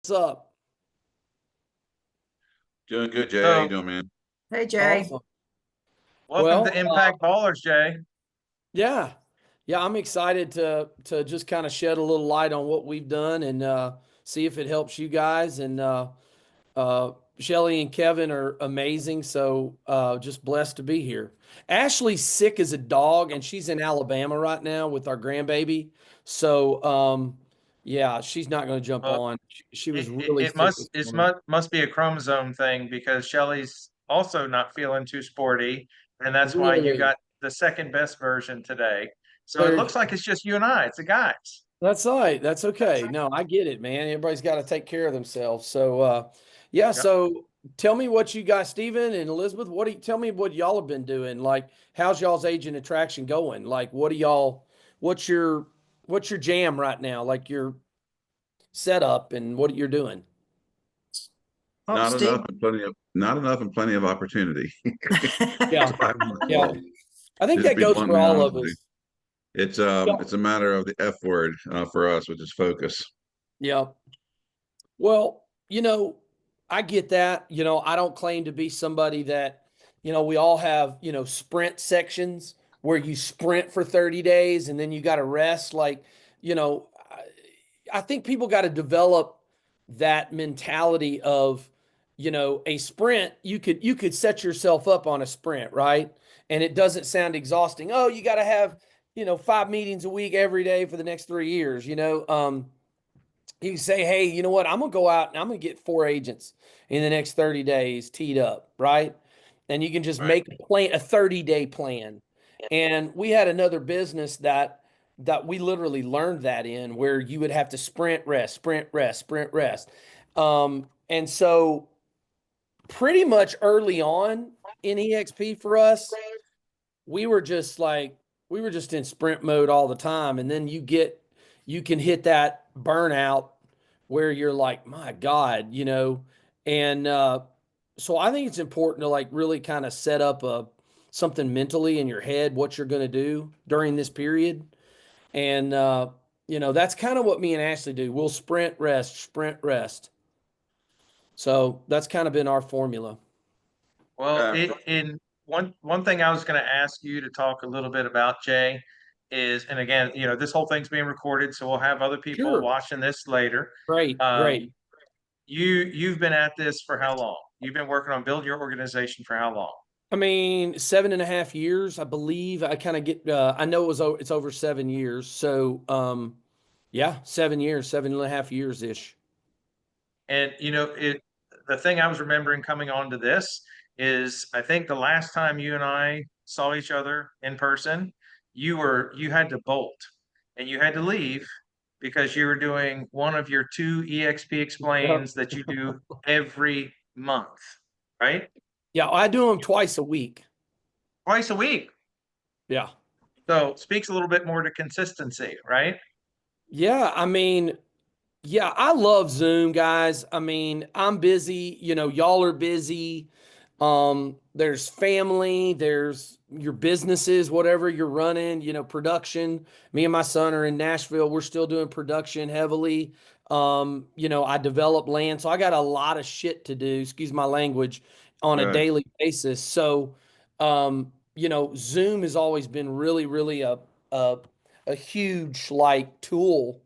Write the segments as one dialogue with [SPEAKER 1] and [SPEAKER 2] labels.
[SPEAKER 1] What's up?
[SPEAKER 2] Doing good, Jay. How you
[SPEAKER 3] So,
[SPEAKER 2] doing, man?
[SPEAKER 4] Hey Jay.
[SPEAKER 1] Awesome.
[SPEAKER 3] welcome
[SPEAKER 1] Well,
[SPEAKER 3] to Impact Ballers, Jay.
[SPEAKER 1] yeah, yeah, I'm excited to just kind of shed a little light on what we've done and see if it helps you guys. And Shelly and Kevin are amazing, so just blessed to be here. Ashley's sick as a dog, and she's in Alabama right now with our grandbaby. So yeah, she's not going to jump
[SPEAKER 3] Well,
[SPEAKER 1] on. She was
[SPEAKER 3] it, it,
[SPEAKER 1] really
[SPEAKER 3] it
[SPEAKER 1] sick this
[SPEAKER 3] must it
[SPEAKER 1] morning.
[SPEAKER 3] must be a chromosome thing because Shelly's also not feeling too sporty, and that's why you
[SPEAKER 1] Really,
[SPEAKER 3] got the second best version today. So it
[SPEAKER 1] there.
[SPEAKER 3] looks like it's just you and I. It's the guys.
[SPEAKER 1] That's all right. That's okay. No, I get it, man. Everybody's got to take care of themselves. So, yeah.
[SPEAKER 3] Yep.
[SPEAKER 1] So, tell me what you guys, Stephen and Elizabeth. What do you tell me what y'all have been doing? Like, how's y'all's agent attraction going? Like, what do y'all? What's your what's your jam right now? Like your setup and what you're doing.
[SPEAKER 4] Well,
[SPEAKER 2] Not
[SPEAKER 4] Steve.
[SPEAKER 2] enough and plenty of opportunity.
[SPEAKER 1] Yeah,
[SPEAKER 2] So I'm,
[SPEAKER 1] yeah. I think
[SPEAKER 2] just
[SPEAKER 1] that
[SPEAKER 2] be
[SPEAKER 1] goes for
[SPEAKER 2] bluntly
[SPEAKER 1] all
[SPEAKER 2] honest
[SPEAKER 1] of
[SPEAKER 2] with you.
[SPEAKER 1] us.
[SPEAKER 2] It's
[SPEAKER 1] Yeah.
[SPEAKER 2] it's a matter of the F word for us, which is focus.
[SPEAKER 1] Yeah. Well, I get that. I don't claim to be somebody that, we all have, sprint sections where you sprint for 30 days and then you got to rest. Like, I think people got to develop that mentality of, a sprint. You could set yourself up on a sprint, right? And it doesn't sound exhausting. Oh, you got to have, 5 meetings a week every day for the next 3 years, you can say, hey, you know what? I'm going to go out and I'm going to get 4 agents in the next 30 days teed up, right? And you can just
[SPEAKER 2] Right.
[SPEAKER 1] make a plan, a 30-day plan. And we had another business that we literally learned that in where you would have to sprint, rest, sprint, rest, sprint, rest. And so pretty much early on in EXP for us, we were just like we were just in sprint mode all the time, and then you can hit that burnout where you're like, my God, and so I think it's important to like really kind of set up a something mentally in your head what you're going to do during this period. And that's kind of what me and Ashley do. We'll sprint, rest, sprint, rest. So that's kind of been our formula.
[SPEAKER 3] Well,
[SPEAKER 2] Uh,
[SPEAKER 3] in one thing I was going to ask you to talk a little bit about, Jay, is, and again, this whole thing's being recorded, so we'll have other people
[SPEAKER 1] Sure.
[SPEAKER 3] watching this later.
[SPEAKER 1] Great,
[SPEAKER 3] Um,
[SPEAKER 1] great.
[SPEAKER 3] you've been at this for how long? You've been working on building your organization for how long?
[SPEAKER 1] I mean, 7.5 years, I believe. I kind of get. I know it's over 7 years. So, yeah, 7 years, 7.5 years ish.
[SPEAKER 3] And the thing I was remembering coming onto this is I think the last time you and I saw each other in person, you had to bolt and you had to leave because you were doing one of your two EXP
[SPEAKER 1] Yep.
[SPEAKER 3] explains that you do every month, right?
[SPEAKER 1] Yeah, I do them twice a week.
[SPEAKER 3] Twice a week.
[SPEAKER 1] Yeah.
[SPEAKER 3] So speaks a little bit more to consistency, right?
[SPEAKER 1] Yeah. I mean, yeah, I love Zoom, guys. I mean, I'm busy, y'all are busy. There's family, there's your businesses, whatever you're running, production. Me and my son are in Nashville. We're still doing production heavily. I develop land, so I got a lot of shit to do, excuse my language, on a
[SPEAKER 2] uh,
[SPEAKER 1] daily basis. So, Zoom has always been really, really a, a huge like tool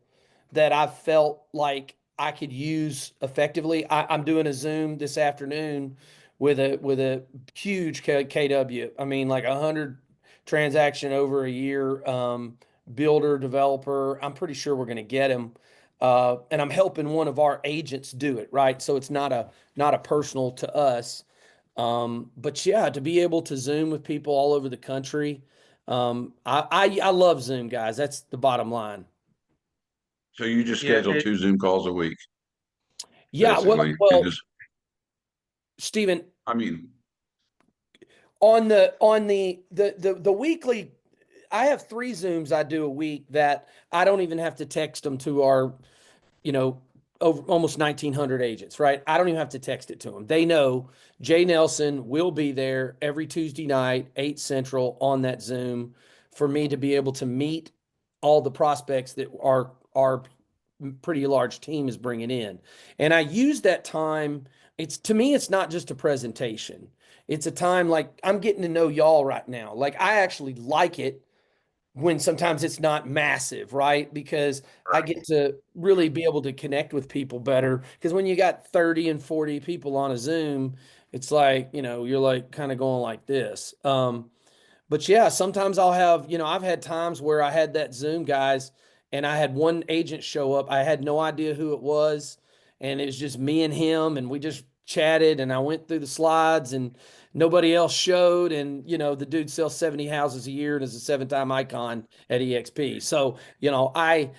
[SPEAKER 1] that I felt like I could use effectively. I'm doing a Zoom this afternoon with a huge KW. I mean, like 100 transaction over a year. Builder, developer. I'm pretty sure we're going to get him. And I'm helping one of our agents do it, right? So it's not a personal to us. But yeah, to be able to Zoom with people all over the country, I love Zoom, guys. That's the bottom line.
[SPEAKER 2] so you just
[SPEAKER 3] Yeah,
[SPEAKER 2] schedule 2 Zoom calls a week,
[SPEAKER 1] Yeah, well,
[SPEAKER 2] basically. You
[SPEAKER 1] well,
[SPEAKER 2] just,
[SPEAKER 1] Stephen,
[SPEAKER 2] I mean,
[SPEAKER 1] on the weekly, I have 3 Zooms I do a week that I don't even have to text them to our, you know, over almost 1,900 agents, right? I don't even have to text it to them. They know Jay Nelson will be there every Tuesday night, 8 Central on that Zoom for me to be able to meet all the prospects that are pretty large team is bringing in. And I use that time. It's to me, it's not just a presentation. It's a time like I'm getting to know y'all right now. Like I actually like it when sometimes it's not massive, right? Because I
[SPEAKER 3] Right.
[SPEAKER 1] get to really be able to connect with people better. Because when you got 30 and 40 people on a Zoom, it's like, you're like kind of going like this. But yeah, sometimes I'll have, I've had times where I had that Zoom guys and I had one agent show up. I had no idea who it was. And it was just me and him. And we just chatted and I went through the slides and nobody else showed. And, the dude sells 70 houses a year and is a 7-time icon at EXP. So, I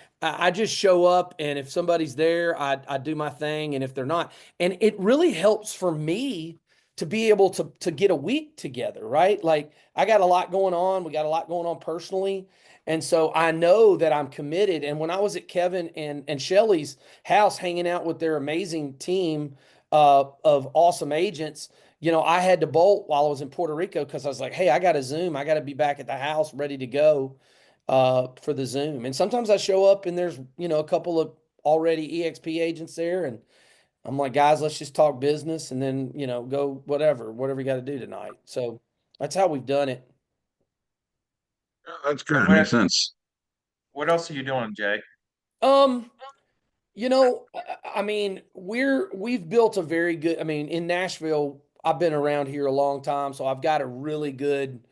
[SPEAKER 1] just show up and if somebody's there, I do my thing. And if they're not, and it really helps for me to be able to get a week together, right? Like I got a lot going on. We got a lot going on personally. And so I know that I'm committed. And when I was at Kevin and Shelly's house hanging out with their amazing team of awesome agents, I had to bolt while I was in Puerto Rico because I was like, hey, I got a Zoom. I got to be back at the house ready to go for the Zoom. And sometimes I show up and there's, a couple of already EXP agents there. And I'm like, guys, let's just talk business and then, go whatever you got to do tonight. So that's how we've done it.
[SPEAKER 2] That's
[SPEAKER 3] And
[SPEAKER 2] good. Makes sense.
[SPEAKER 3] what else are you doing, Jay?
[SPEAKER 1] Um, I mean, we've built a very good, I mean, in Nashville, I've been around here a long time, so I've got a really good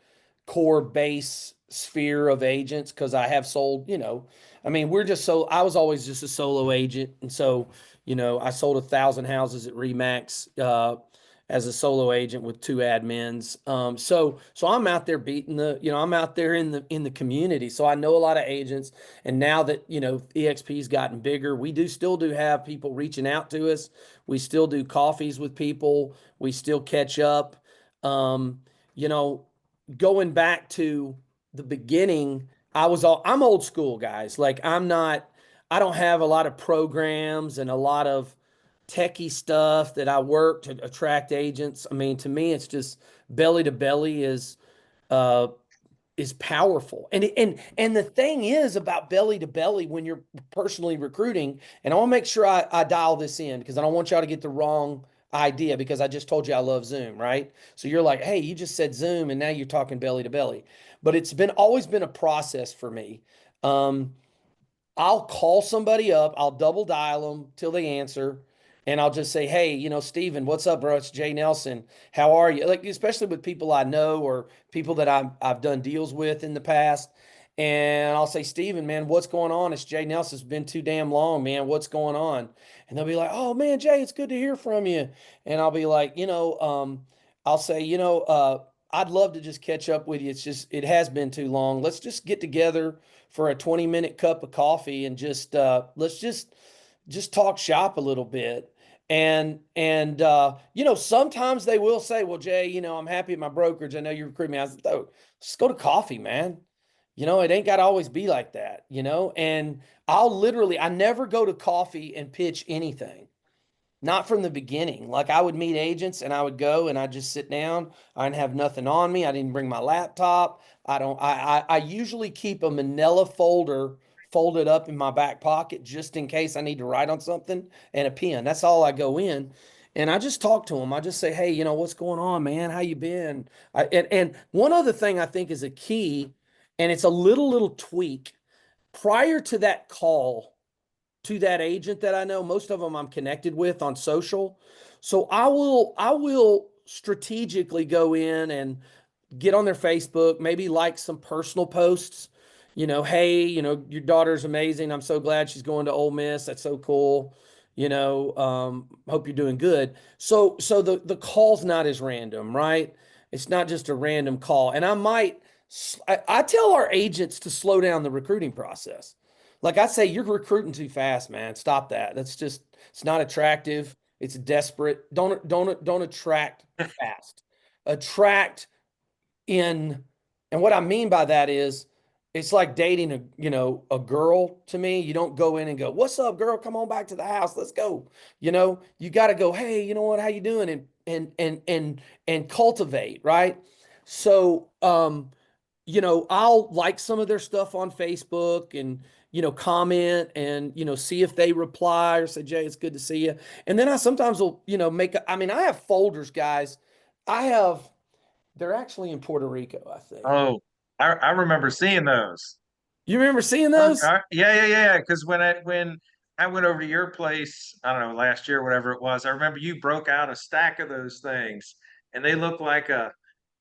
[SPEAKER 1] core base sphere of agents because I have sold, I mean, I was always just a solo agent. And so, I sold 1,000 houses at Remax, as a solo agent with 2 admins. So I'm out there beating I'm out there in the community. So I know a lot of agents. And now that, EXP's gotten bigger, we still do have people reaching out to us. We still do coffees with people. We still catch up. Um, you know, Going back to the beginning, I'm old school, guys. Like I don't have a lot of programs and a lot of techie stuff that I work to attract agents. I mean, to me, it's just belly to belly uh is powerful. And the thing is about belly to belly when you're personally recruiting, and I want to make sure I dial this in because I don't want y'all to get the wrong idea because I just told you I love Zoom, right? So you're like, hey, you just said Zoom and now you're talking belly to belly. But it's been always been a process for me. Um, I'll call somebody up, I'll double dial them till they answer, and I'll just say, "Hey, Steven, what's up, bro? It's Jay Nelson. How are you?" Like, especially with people I know or people that I've done deals with in the past. And I'll say, "Steven, man, what's going on? It's Jay Nelson. It's been too damn long, man. What's going on?" And they'll be like, "Oh man, Jay, it's good to hear from you." And I'll be like, I'll say, I'd love to just catch up with you. It's just it has been too long. Let's just get together for a 20-minute cup of coffee and just let's just talk shop a little bit. And sometimes they will say, well, Jay, I'm happy at my brokerage. I know you recruit me. I said, oh, just go to coffee, man. It ain't got to always be like that, and I never go to coffee and pitch anything. Not from the beginning. Like I would meet agents and I would go and I'd just sit down. I didn't have nothing on me. I didn't bring my laptop. I usually keep a manila folder folded up in my back pocket just in case I need to write on something and a pen. That's all I go in. And I just talk to them. I just say, hey, what's going on, man? How you been? And one other thing I think is a key, and it's a little tweak. Prior to that call, to that agent that I know. Most of them I'm connected with on social. So I will strategically go in and get on their Facebook, maybe like some personal posts. Hey, your daughter's amazing. I'm so glad she's going to Ole Miss. That's so cool. Hope you're doing good. So the call's not as random, right? It's not just a random call. And I tell our agents to slow down the recruiting process. Like I say, you're recruiting too fast, man. Stop that. It's not attractive. It's desperate. Don't attract fast. Attract in, and what I mean by that is it's like dating a girl to me. You don't go in and go, "What's up, girl? Come on back to the house. Let's go." You got to go, "Hey, you know what? How you doing?" And cultivate, right? So, I'll like some of their stuff on Facebook and, comment and, see if they reply or say, Jay, it's good to see you. And then I sometimes will, I have folders, guys. They're actually in Puerto Rico, I think.
[SPEAKER 3] Oh, I remember seeing those.
[SPEAKER 1] You remember seeing those?
[SPEAKER 3] Yeah. Because when I went over to your place, I don't know, last year, whatever it was, I remember you broke out a stack of those things, and they look like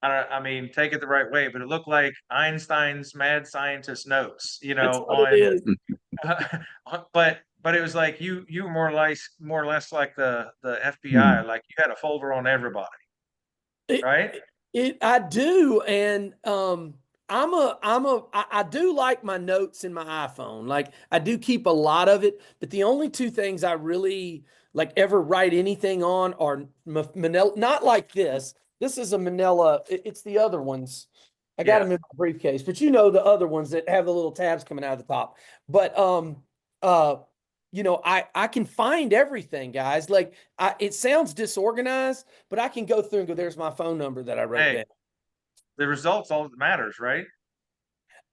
[SPEAKER 3] I mean, take it the right way, but it looked like Einstein's mad scientist notes,
[SPEAKER 1] That's what it
[SPEAKER 3] on,
[SPEAKER 1] is.
[SPEAKER 3] but it was like you were more or less like the FBI,
[SPEAKER 2] Hmm.
[SPEAKER 3] like you had a folder on everybody,
[SPEAKER 1] It,
[SPEAKER 3] right?
[SPEAKER 1] I do, and I do like my notes in my iPhone. Like I do keep a lot of it, but the only two things I really like ever write anything on are Manila. Not like this. This is a Manila. It's the other ones. I got
[SPEAKER 3] Yeah.
[SPEAKER 1] them in my briefcase, but the other ones that have the little tabs coming out of the top. But uh, I can find everything, guys. Like it sounds disorganized, but I can go through and go, there's my phone number that I wrote
[SPEAKER 3] Hey,
[SPEAKER 1] down.
[SPEAKER 3] the results all that matters, right?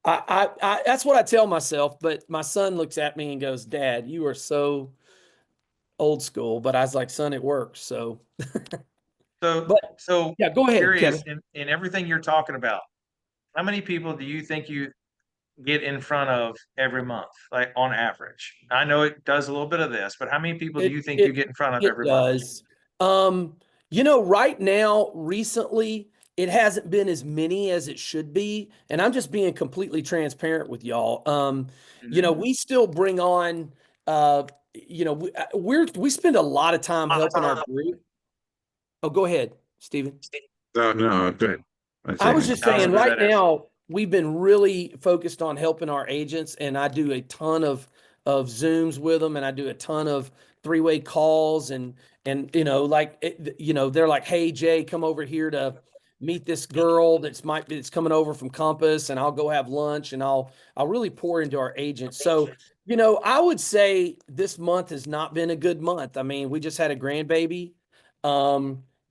[SPEAKER 1] That's what I tell myself, but my son looks at me and goes, Dad, you are so old school. But I was like, son, it works. So,
[SPEAKER 3] So,
[SPEAKER 1] but
[SPEAKER 3] so
[SPEAKER 1] yeah, go ahead,
[SPEAKER 3] curious
[SPEAKER 1] Kevin.
[SPEAKER 3] in everything you're talking about, how many people do you think you get in front of every month, like on average? I know it does a little bit of this, but how many people do
[SPEAKER 1] It
[SPEAKER 3] you think you
[SPEAKER 1] it
[SPEAKER 3] get in front of
[SPEAKER 1] it
[SPEAKER 3] every month?
[SPEAKER 1] does. Right now, recently, it hasn't been as many as it should be, and I'm just being completely transparent with y'all.
[SPEAKER 3] Mhm.
[SPEAKER 1] We still bring on, we spend a lot of time helping our group. Oh, go ahead, Stephen.
[SPEAKER 2] No, no, go ahead. I
[SPEAKER 1] I
[SPEAKER 2] say
[SPEAKER 1] was
[SPEAKER 2] anything.
[SPEAKER 1] just
[SPEAKER 3] I was
[SPEAKER 1] saying,
[SPEAKER 3] gonna say
[SPEAKER 1] right
[SPEAKER 3] that.
[SPEAKER 1] now, we've been really focused on helping our agents, and I do a ton of Zooms with them, and I do a ton of three-way calls, and they're like, "Hey, Jay, come over here to meet this girl that's coming over from Compass, and I'll go have lunch, and I'll really pour into our agents." So, I would say this month has not been a good month. I mean, we just had a grandbaby.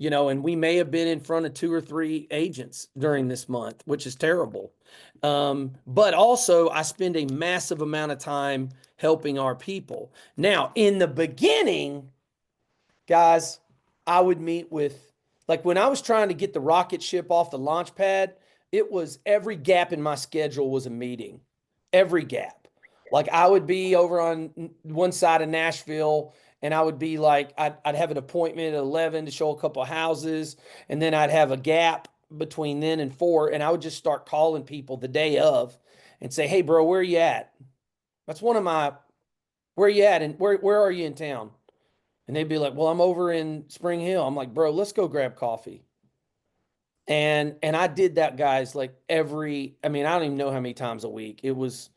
[SPEAKER 1] And we may have been in front of two or three agents during this month, which is terrible. But also, I spend a massive amount of time helping our people. Now, in the beginning, guys, I would meet with, like when I was trying to get the rocket ship off the launch pad, it was every gap in my schedule was a meeting. Every gap. Like I would be over on one side of Nashville and I would be like, I'd have an appointment at 11 to show a couple of houses. And then I'd have a gap between then and 4. And I would just start calling people the day of and say, hey, bro, where are you at? That's one of my, where are you at? And where are you in town? And they'd be like, well, I'm over in Spring Hill. I'm like, bro, let's go grab coffee. And I did that, guys, like I mean, I don't even know how many times a week. It was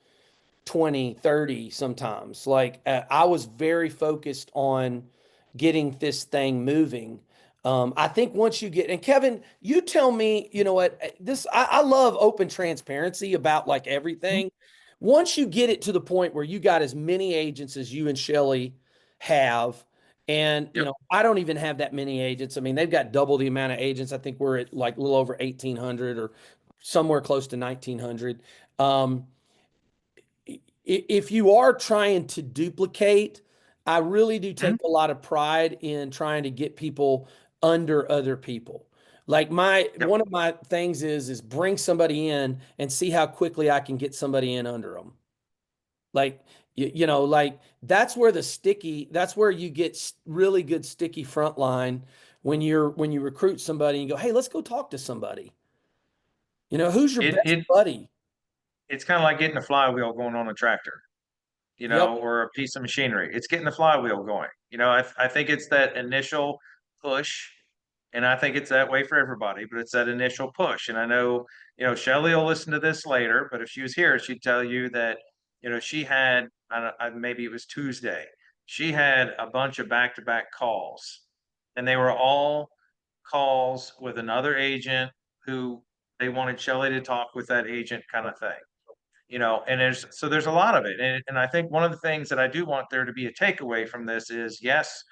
[SPEAKER 1] 20, 30 sometimes. Like I was very focused on getting this thing moving. I think once you get, and Kevin, you tell me, you know what, I love open transparency about like everything. Once you get it to the point where you got as many agents as you and Shelly have, and
[SPEAKER 3] Yep.
[SPEAKER 1] I don't even have that many agents. I mean, they've got double the amount of agents. I think we're at like a little over 1,800 or somewhere close to 1,900. If you are trying to duplicate, I really do
[SPEAKER 3] Mhm.
[SPEAKER 1] take a lot of pride in trying to get people under other people. Like my
[SPEAKER 3] Yep.
[SPEAKER 1] one of my things is bring somebody in and see how quickly I can get somebody in under them. Like like that's where you get really good sticky front line when you recruit somebody and go, "Hey, let's go talk to somebody." Who's your
[SPEAKER 3] It
[SPEAKER 1] best
[SPEAKER 3] it
[SPEAKER 1] buddy?
[SPEAKER 3] it's kind of like getting a flywheel going on a tractor,
[SPEAKER 1] Yep.
[SPEAKER 3] or a piece of machinery. It's getting the flywheel going. I think it's that initial push, and I think it's that way for everybody, but it's that initial push. And I know, Shelly will listen to this later, but if she was here, she'd tell you that, she had, maybe it was Tuesday, she had a bunch of back-to-back calls, and they were all calls with another agent who they wanted Shelly to talk with that agent kind of thing. And there's a lot of it. And I think one of the things that I do want there to be a takeaway from this is, yes,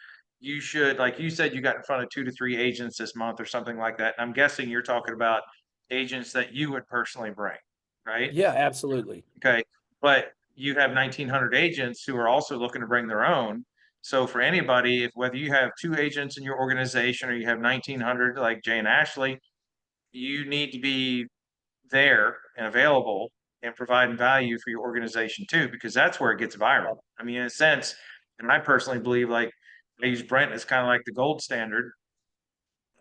[SPEAKER 3] you should, like you said, you got in front of 2 to 3 agents this month or something like that. And I'm guessing you're talking about agents that you would personally bring, right?
[SPEAKER 1] Yeah, absolutely.
[SPEAKER 3] Okay. But you have 1,900 agents who are also looking to bring their own. So for anybody, if whether you have 2 agents in your organization or you have 1,900 like Jay and Ashley, you need to be there and available and providing value for your organization too, because that's where it gets viral. I mean, in a sense, and I personally believe, like, I use Brent as kind of like the gold standard.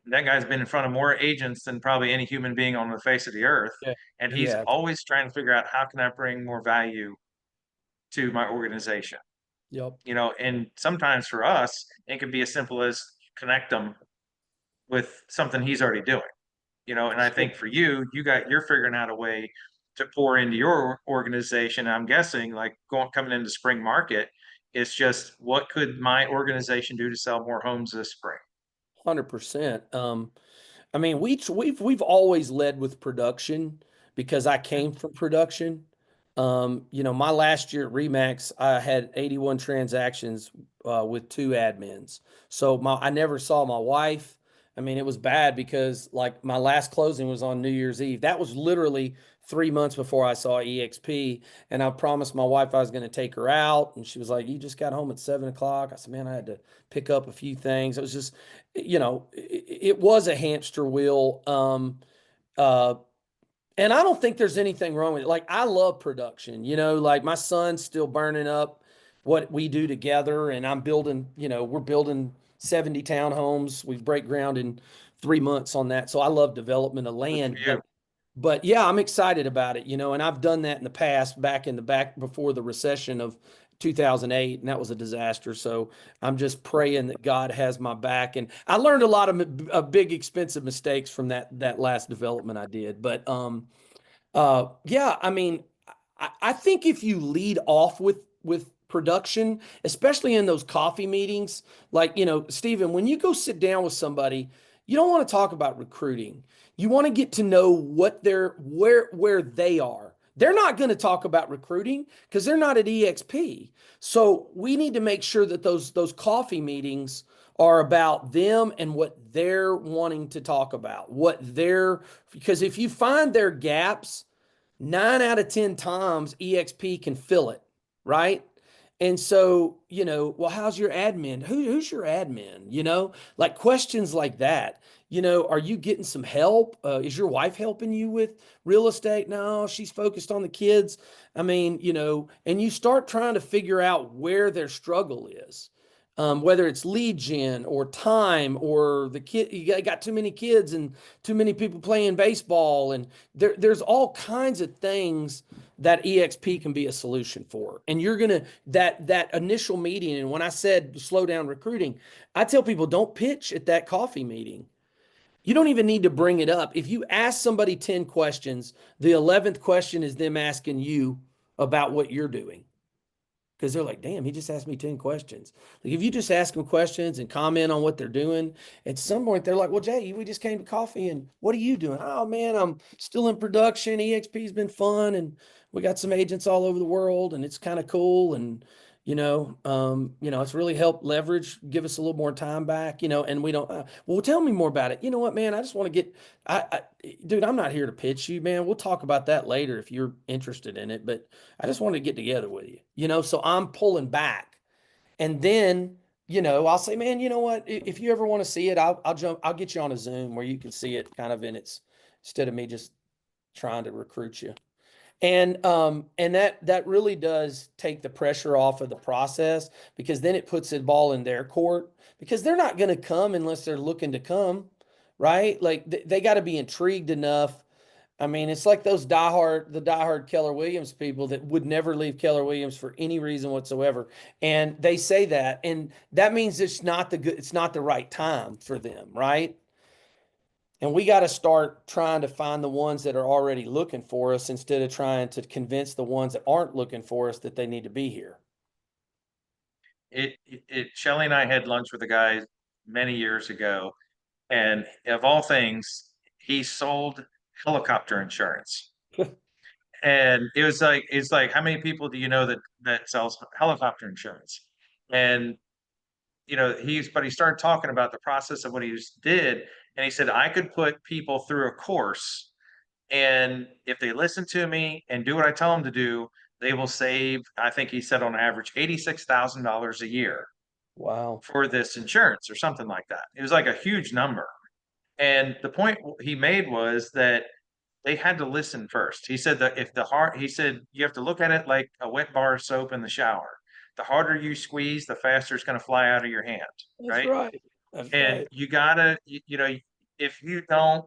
[SPEAKER 3] That guy's been in front of more agents than probably any human being on the face of the earth.
[SPEAKER 1] Yeah.
[SPEAKER 3] And he's
[SPEAKER 1] Yeah.
[SPEAKER 3] always trying to figure out, how can I bring more value to my organization?
[SPEAKER 1] Yep.
[SPEAKER 3] You know, and sometimes for us, it can be as simple as connect them with something he's already doing. You know, and I think for you, you're figuring out a way to pour into your organization. I'm guessing, like, coming into spring market, it's just, what could my organization do to sell more homes this spring?
[SPEAKER 1] 100%. I mean, we've always led with production because I came from production. You know, my last year at Remax, I had 81 transactions with 2 admins. So I never saw my wife. I mean, it was bad because like my last closing was on New Year's Eve. That was literally 3 months before I saw EXP, and I promised my wife I was going to take her out, and she was like, "You just got home at 7 o'clock." I said, "Man, I had to pick up a few things." It was just, you know, it was a hamster wheel. Uh, and I don't think there's anything wrong with it. Like, I love production, you know, like my son's still burning up what we do together, and I'm building, you know, we're building 70 townhomes. We break ground in 3 months on that. So I love development of
[SPEAKER 3] Good for
[SPEAKER 1] land,
[SPEAKER 3] you.
[SPEAKER 1] but yeah, I'm excited about it, you know, and I've done that in the past, back before the recession of 2008, and that was a disaster. So I'm just praying that God has my back. And I learned a lot of big, expensive mistakes from that last development I did. But yeah, I mean, I think if you lead off with production, especially in those coffee meetings, like, you know, Stephen, when you go sit down with somebody, you don't want to talk about recruiting. You want to get to know what they're where they are. They're not going to talk about recruiting because they're not at EXP. So we need to make sure that those coffee meetings are about them and what they're wanting to talk about, because if you find their gaps, 9 out of 10 times EXP can fill it, right? And so, you know, well, how's your admin? Who's your admin? You know, like questions like that. You know, are you getting some help? Is your wife helping you with real estate? No, she's focused on the kids. I mean, you know, and you start trying to figure out where their struggle is. Whether it's lead gen or time, or the kid, you got too many kids and too many people playing baseball, and there's all kinds of things that EXP can be a solution for. And you're gonna that initial meeting, and when I said slow down recruiting, I tell people don't pitch at that coffee meeting. You don't even need to bring it up. If you ask somebody 10 questions, the 11th question is them asking you about what you're doing, because they're like, damn, he just asked me 10 questions. Like, if you just ask them questions and comment on what they're doing, at some point they're like, well, Jay, we just came to coffee, and what are you doing? Oh man, I'm still in production. EXP's been fun, and we got some agents all over the world, and it's kind of cool. And it's really helped give us a little more time back, you know, and we don't, well, tell me more about it. You know what, man, I just want to dude, I'm not here to pitch you, man. We'll talk about that later if you're interested in it, but I just want to get together with you, you know, so I'm pulling back. And then, you know, I'll say, man, you know what, if you ever want to see it, I'll get you on a Zoom where you can see it kind of instead of me just trying to recruit you. And that really does take the pressure off of the process, because then it puts the ball in their court, because they're not going to come unless they're looking to come, right? Like they got to be intrigued enough. I mean, it's like the diehard Keller Williams people that would never leave Keller Williams for any reason whatsoever. And they say that, and that means it's not the right time for them, right? And we got to start trying to find the ones that are already looking for us, instead of trying to convince the ones that aren't looking for us that they need to be here.
[SPEAKER 3] Shelly and I had lunch with a guy many years ago, and of all things, he sold helicopter insurance. And it's like, how many people do you know that sells helicopter insurance? And you know, he started talking about the process of what he did, and he said, I could put people through a course, and if they listen to me and do what I tell them to do, they will save, I think he said on average, $86,000 a year
[SPEAKER 1] Wow.
[SPEAKER 3] for this insurance or something like that. It was like a huge number. And the point he made was that they had to listen first. He said that if the heart, he said, you have to look at it like a wet bar of soap in the shower. The harder you squeeze, the faster it's going to fly out of your hand,
[SPEAKER 1] That's
[SPEAKER 3] right?
[SPEAKER 1] right. That's
[SPEAKER 3] And
[SPEAKER 1] right.
[SPEAKER 3] you gotta, you know, if you don't,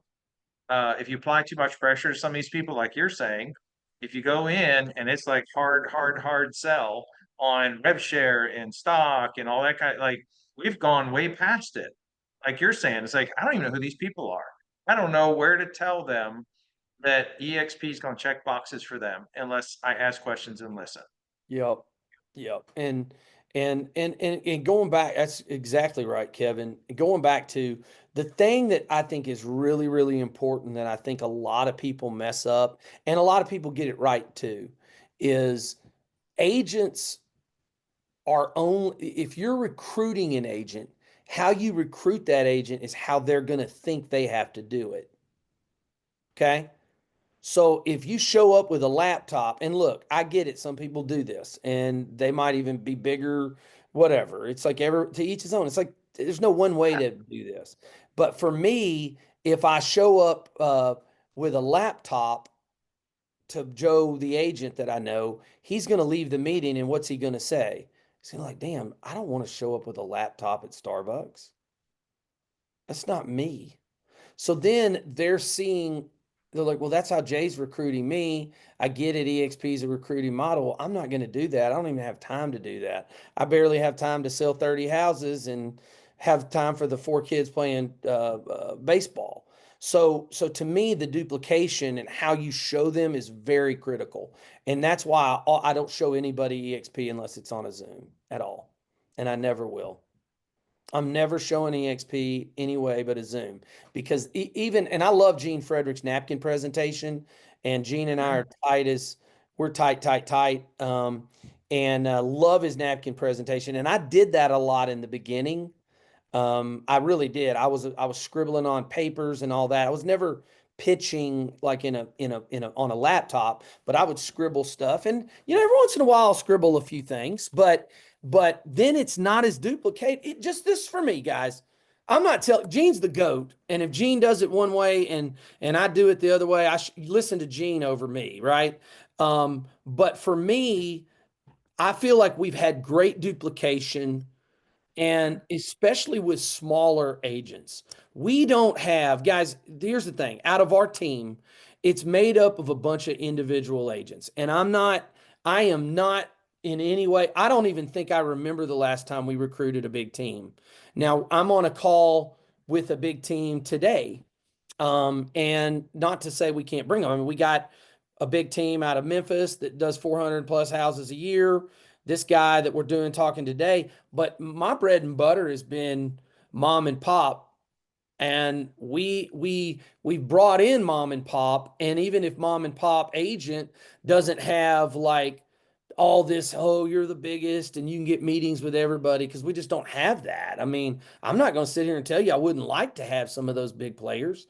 [SPEAKER 3] if you apply too much pressure to some of these people, like you're saying, if you go in and it's like hard sell on rev share and stock and all that kind of, like, we've gone way past it. Like you're saying, it's like, I don't even know who these people are. I don't know where to tell them that EXP is going to check boxes for them unless I ask questions and listen.
[SPEAKER 1] Yep. Yep. And going back, that's exactly right, Kevin. Going back to the thing that I think is really, really important that I think a lot of people mess up and a lot of people get it right too, is agents are only, if you're recruiting an agent, how you recruit that agent is how they're going to think they have to do it. Okay. So if you show up with a laptop, and look, I get it, some people do this and they might even be bigger, whatever. It's like to each his own. It's like there's no one way to do this. But for me, if I show up with a laptop to Joe, the agent that I know, he's going to leave the meeting and what's he going to say? He's going to like, damn, I don't want to show up with a laptop at Starbucks. That's not me. So then they're like, well, that's how Jay's recruiting me. I get it. EXP is a recruiting model. Well, I'm not going to do that. I don't even have time to do that. I barely have time to sell 30 houses and have time for the 4 kids playing baseball. So to me, the duplication and how you show them is very critical. And that's why I don't show anybody EXP unless it's on a Zoom at all. And I never will. I'm never showing EXP anyway but a Zoom because even, and I love Gene Frederick's napkin presentation, and Gene and I are tight as we're tight. And love his napkin presentation. And I did that a lot in the beginning. I really did. I was scribbling on papers and all that. I was never pitching like on a laptop, but I would scribble stuff. And every once in a while I'll scribble a few things, but then it's not as duplicate. It just this for me, guys. I'm not telling Gene's the GOAT. And if Gene does it one way and I do it the other way, listen to Gene over me, right? But for me, I feel like we've had great duplication, and especially with smaller agents. We don't have, guys, here's the thing, out of our team, it's made up of a bunch of individual agents. And I am not in any way, I don't even think I remember the last time we recruited a big team. Now, I'm on a call with a big team today. And not to say we can't bring them. I mean, we got a big team out of Memphis that does 400 plus houses a year. This guy that we're talking today, but my bread and butter has been mom and pop. And we brought in mom and pop, and even if mom and pop agent doesn't have like all this, oh, you're the biggest and you can get meetings with everybody, because we just don't have that. I mean, I'm not going to sit here and tell you I wouldn't like to have some of those big players,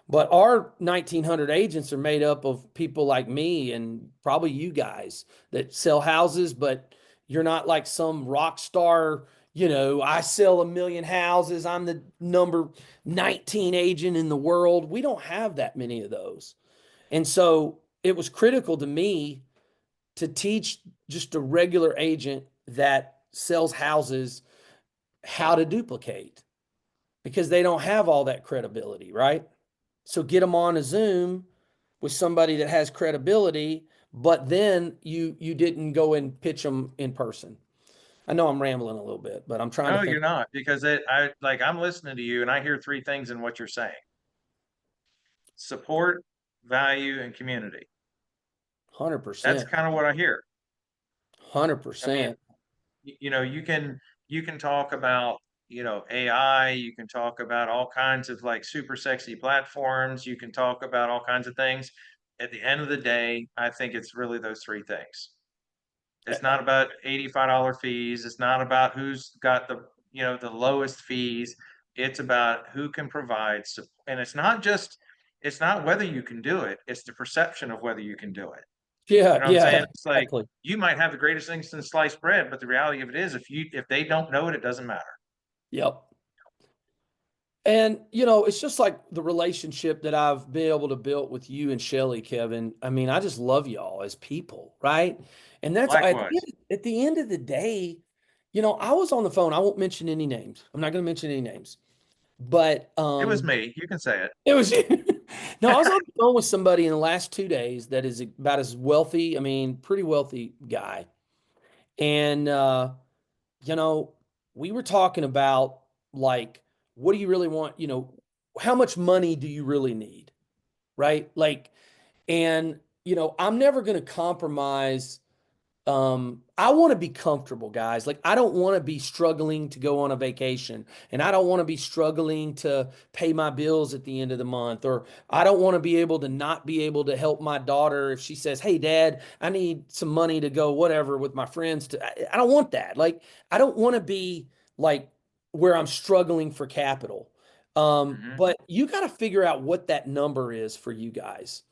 [SPEAKER 1] but our 1900 agents are made up of people like me and probably you guys that sell houses, but you're not like some rock star. I sell 1 million houses. I'm the number 19 agent in the world. We don't have that many of those. And so it was critical to me to teach just a regular agent that sells houses how to duplicate, because they don't have all that credibility, right? So get them on a Zoom with somebody that has credibility, but then you didn't go and pitch them in person. I know I'm rambling a little bit, but I'm trying to
[SPEAKER 3] No,
[SPEAKER 1] think.
[SPEAKER 3] you're not, because I'm listening to you and I hear three things in what you're saying: support, value, and community. That's
[SPEAKER 1] 100%.
[SPEAKER 3] kind of what I hear. I mean,
[SPEAKER 1] 100%.
[SPEAKER 3] you can talk about, AI, you can talk about all kinds of like super sexy platforms, you can talk about all kinds of things. At the end of the day, I think it's really those three things. It's not about $85 fees. It's not about who's got the lowest fees. It's about who can provide and it's not whether you can do it, it's the perception of whether you can do it.
[SPEAKER 1] Yeah,
[SPEAKER 3] You know what I'm
[SPEAKER 1] yeah,
[SPEAKER 3] saying? It's like,
[SPEAKER 1] exactly.
[SPEAKER 3] you might have the greatest things since sliced bread, but the reality of it is, if they don't know it, it doesn't matter.
[SPEAKER 1] Yep. And it's just like the relationship that I've been able to build with you and Shelly, Kevin. I mean, I just love y'all as people, right? And that's
[SPEAKER 3] Likewise.
[SPEAKER 1] at the end of the day, I was on the phone. I won't mention any names. I'm not going to mention any names, but
[SPEAKER 3] It was me. You can say it.
[SPEAKER 1] it was no, I was on the phone with somebody in the last 2 days that is about as wealthy. I mean, pretty wealthy guy, and you know, we were talking about like, what do you really want? How much money do you really need? Right? Like, and, I'm never going to compromise. I want to be comfortable, guys. Like, I don't want to be struggling to go on a vacation, and I don't want to be struggling to pay my bills at the end of the month, or I don't want to be able to not be able to help my daughter if she says, "Hey, Dad, I need some money to go whatever with my friends." I don't want that. Like, I don't want to be like where I'm struggling for capital.
[SPEAKER 3] Mhm.
[SPEAKER 1] But you got to figure out what that number is for you guys.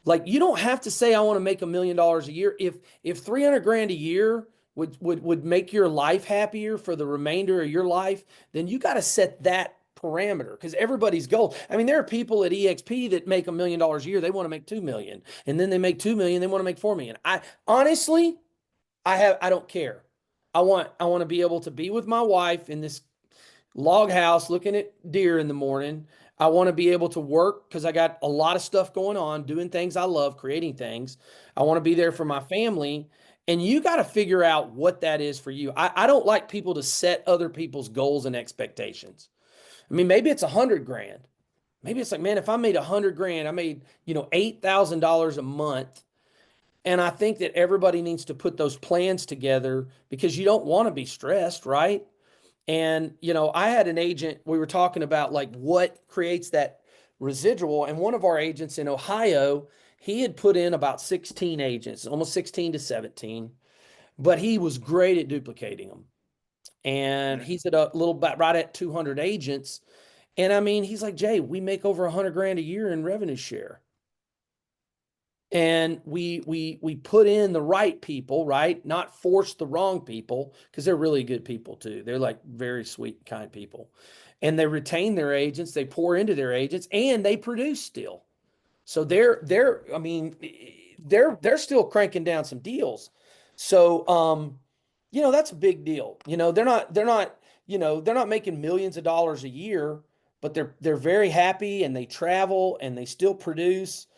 [SPEAKER 1] Like, you don't have to say I want to make $1 million a year. If 300 grand a year would make your life happier for the remainder of your life, then you got to set that parameter, because everybody's goal. I mean, there are people at EXP that make $1 million a year. They want to make 2 million, and then they make 2 million. They want to make 4 million. I honestly, I don't care. I want to be able to be with my wife in this log house looking at deer in the morning. I want to be able to work because I got a lot of stuff going on, doing things I love, creating things. I want to be there for my family. And you got to figure out what that is for you. I don't like people to set other people's goals and expectations. I mean, maybe it's 100 grand. Maybe it's like, man, if I made 100 grand, I made, $8,000 a month. And I think that everybody needs to put those plans together because you don't want to be stressed, right? And, I had an agent, we were talking about like what creates that residual. And one of our agents in Ohio, he had put in about 16 agents, almost 16 to 17, but he was great at duplicating them. And
[SPEAKER 3] Mhm.
[SPEAKER 1] he's at a little bit right at 200 agents. And I mean, he's like, Jay, we make over 100 grand a year in revenue share. And we put in the right people, right? Not force the wrong people, because they're really good people too. They're like very sweet, kind people. And they retain their agents, they pour into their agents, and they produce still. So they're I mean, they're still cranking down some deals. So that's a big deal. They're not making millions of dollars a year, but they're very happy, and they travel and they still produce.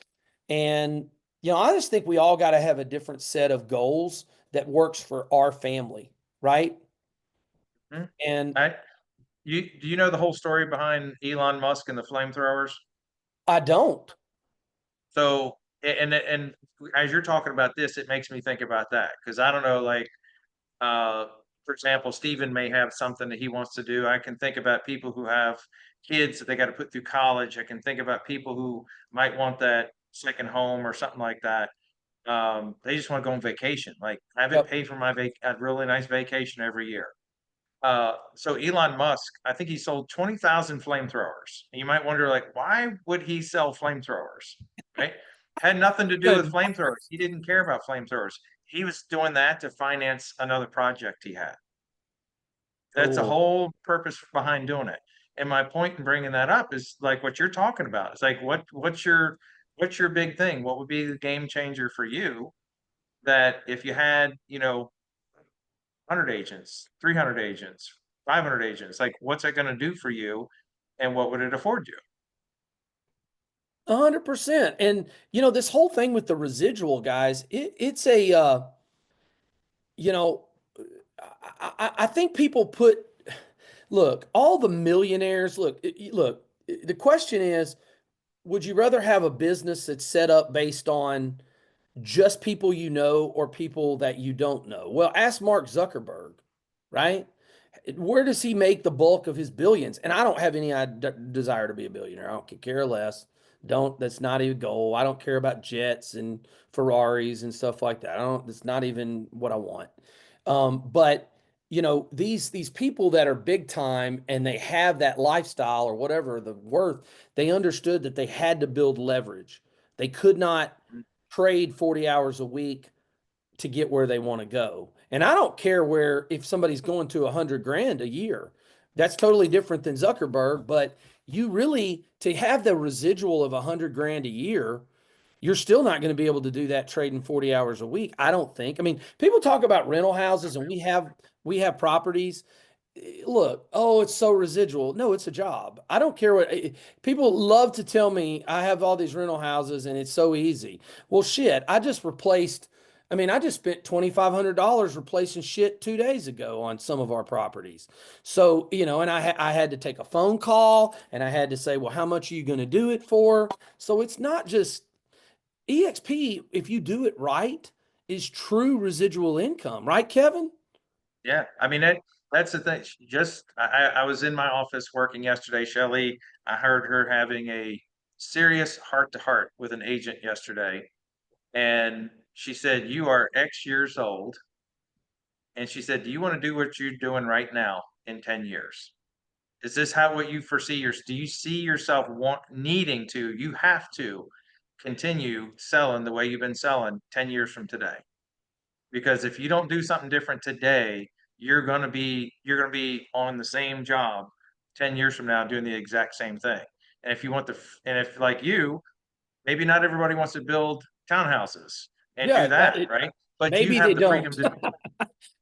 [SPEAKER 1] And, I just think we all got to have a different set of goals that works for our family, right?
[SPEAKER 3] Mhm.
[SPEAKER 1] And
[SPEAKER 3] I, do you know the whole story behind Elon Musk and the flamethrowers?
[SPEAKER 1] I don't.
[SPEAKER 3] So, and as you're talking about this, it makes me think about that because I don't know, like, uh, for example, Stephen may have something that he wants to do. I can think about people who have kids that they got to put through college. I can think about people who might want that second home or something like that. They just want to go on vacation, like have it
[SPEAKER 1] Yep.
[SPEAKER 3] pay for a really nice vacation every year. So Elon Musk, I think he sold 20,000 flamethrowers. And you might wonder, like, why would he sell flamethrowers? Right? Had nothing to do with
[SPEAKER 1] Good.
[SPEAKER 3] flamethrowers. He didn't care about flamethrowers. He was doing that to finance another project he had. That's the
[SPEAKER 1] Cool.
[SPEAKER 3] whole purpose behind doing it. And my point in bringing that up is like what you're talking about. It's like what's your big thing? What would be the game changer for you that if you had, 100 agents, 300 agents, 500 agents, like what's that going to do for you and what would it afford you?
[SPEAKER 1] 100%. And, this whole thing with the residual, guys, it's a, you know, I think people look, all the millionaires, look, the question is, would you rather have a business that's set up based on just people or people that you don't know? Well, ask Mark Zuckerberg, right? Where does he make the bulk of his billions? And I don't have any desire to be a billionaire. I don't care less. That's not a goal. I don't care about jets and Ferraris and stuff like that. That's not even what I want. But these people that are big time and they have that lifestyle or whatever the worth, they understood that they had to build leverage. They could not trade 40 hours a week to get where they want to go. And I don't care where, if somebody's going to 100 grand a year, that's totally different than Zuckerberg. But you really, to have the residual of 100 grand a year, you're still not going to be able to do that trading 40 hours a week. I don't think. I mean, people talk about rental houses, and we have properties. Look, oh, it's so residual. No, it's a job. I don't care what people love to tell me. I have all these rental houses and it's so easy. Well, shit, I just spent $2,500 replacing shit 2 days ago on some of our properties. So, and I had to take a phone call and I had to say, well, how much are you going to do it for? So it's not just EXP, if you do it right, is true residual income, right, Kevin?
[SPEAKER 3] Yeah, I mean, that's the thing. I was in my office working yesterday, Shelley. I heard her having a serious heart to heart with an agent yesterday. And she said, "You are X years old." And she said, "Do you want to do what you're doing right now in 10 years? Is this what you foresee do you see yourself needing to, you have to continue selling the way you've been selling 10 years from today? Because if you don't do something different today, you're gonna be on the same job 10 years from now doing the exact same thing. And if you want and if like you, maybe not everybody wants to build townhouses and do
[SPEAKER 1] Yeah,
[SPEAKER 3] that, right? But you
[SPEAKER 1] maybe they
[SPEAKER 3] have the freedom
[SPEAKER 1] don't.
[SPEAKER 3] to,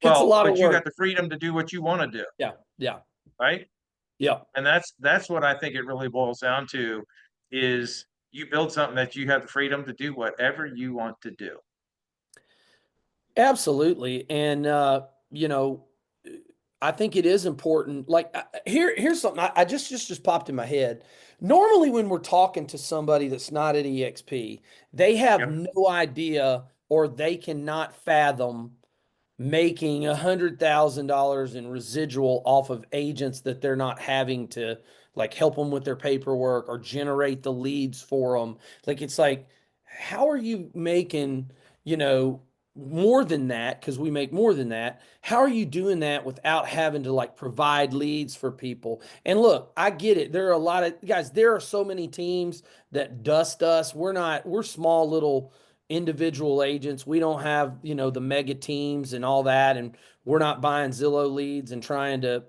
[SPEAKER 1] It's a lot of
[SPEAKER 3] but you got
[SPEAKER 1] work.
[SPEAKER 3] the freedom to do what you want to do,
[SPEAKER 1] Yeah, yeah,
[SPEAKER 3] right?
[SPEAKER 1] yeah.
[SPEAKER 3] And that's what I think it really boils down to is you build something that you have the freedom to do whatever you want to do.
[SPEAKER 1] Absolutely. And you know, I think it is important. Like here's something I just popped in my head. Normally when we're talking to somebody that's not at EXP, they have
[SPEAKER 3] Yep,
[SPEAKER 1] no idea or they cannot fathom making $100,000 in residual off of agents that they're not having to like help them with their paperwork or generate the leads for them. Like it's like, how are you making, you know, more than that? Because we make more than that. How are you doing that without having to like provide leads for people? And look, I get it. There are a lot of guys, there are so many teams that dust us. We're small little individual agents. We don't have, the mega teams and all that. And we're not buying Zillow leads and trying to,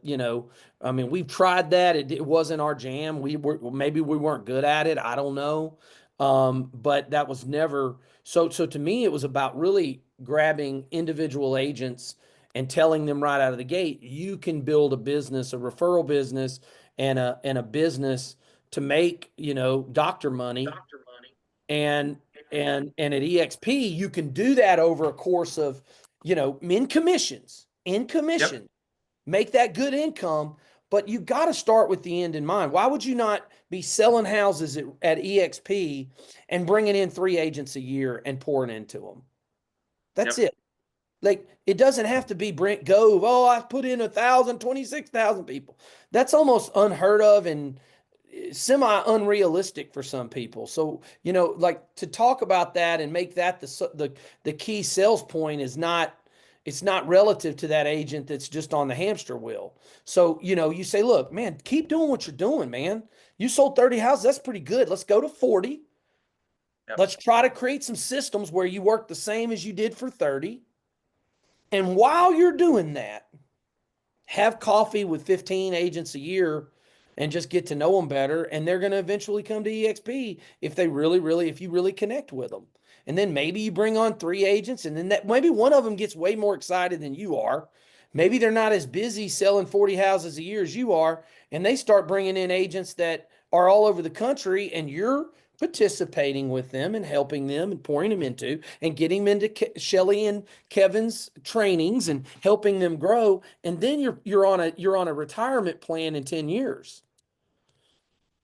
[SPEAKER 1] I mean, we've tried that. It wasn't our jam. Maybe we weren't good at it. I don't know. But that was never, so to me, it was about really grabbing individual agents and telling them right out of the gate, you can build a business, a referral business and a business to make, doctor money and and at EXP you can do that over a course of in
[SPEAKER 3] yep,
[SPEAKER 1] commission make that good income, but you got to start with the end in mind. Why would you not be selling houses at EXP and bringing in 3 agents a year and pouring into them? That's
[SPEAKER 3] yep.
[SPEAKER 1] it. Like it doesn't have to be Brent Gove. Oh, I put in 26,000 people. That's almost unheard of and semi unrealistic for some people. So, like to talk about that and make that the key sales point is not it's not relative to that agent that's just on the hamster wheel. So, you say, look, man, keep doing what you're doing, man. You sold 30 houses. That's pretty good. Let's go to 40.
[SPEAKER 3] Yep.
[SPEAKER 1] Let's try to create some systems where you work the same as you did for 30. And while you're doing that, have coffee with 15 agents a year and just get to know them better. And they're going to eventually come to EXP if you really connect with them. And then maybe you bring on 3 agents and then that maybe one of them gets way more excited than you are. Maybe they're not as busy selling 40 houses a year as you are. And they start bringing in agents that are all over the country and you're participating with them and helping them and pouring them into and getting them into Shelly and Kevin's trainings and helping them grow. And then you're on a retirement plan in 10 years.